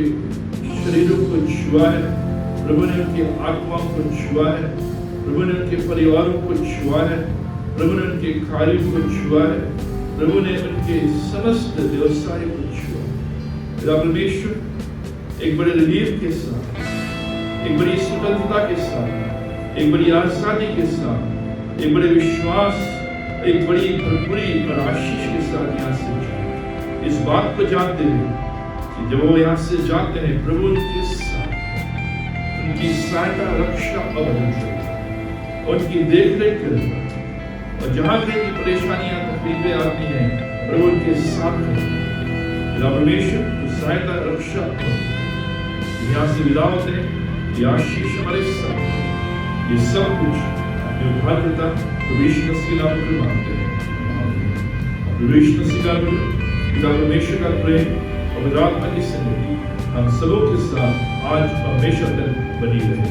शरीरों को छुआ है, प्रभु ने उनके आत्माओं को छुआ है, प्रभु ने उनके परिवारों को छुआ है, प्रभु ने उनके कार्यों को छुआ है, प्रभु ने उनके समस्त व्यवसाय को छुआ। परमेश्वर एक बड़े रिलीफ के साथ, एक बड़ी स्वतंत्रता के साथ, एक बड़ी आसानी के साथ, एक बड़े विश्वास, एक बड़ी भरपूरी और आशीष के साथ यहाँ से जाए। इस बात को जानते हैं कि जब वो यहाँ से जाते हैं, प्रभु उनके साथ, उनकी सहायता, रक्षा और उनकी देख रेख करेगा, और जहाँ कहीं परेशानियां तकलीफें आती हैं, प्रभु उनके साथ है। परमेश्वर सहायता, रक्षा यहाँ से विदा होते हैं, ये आशीष हमारे साथ, ये सब कुछ अपने उद्धारकर्ता प्रभु यीशु मसीह नाम में मांगते हैं। प्रभु यीशु मसीह का पिता परमेश्वर का प्रेम और पवित्र आत्मा की संगति हम सबों के साथ आज हमेशा तक बनी रहे।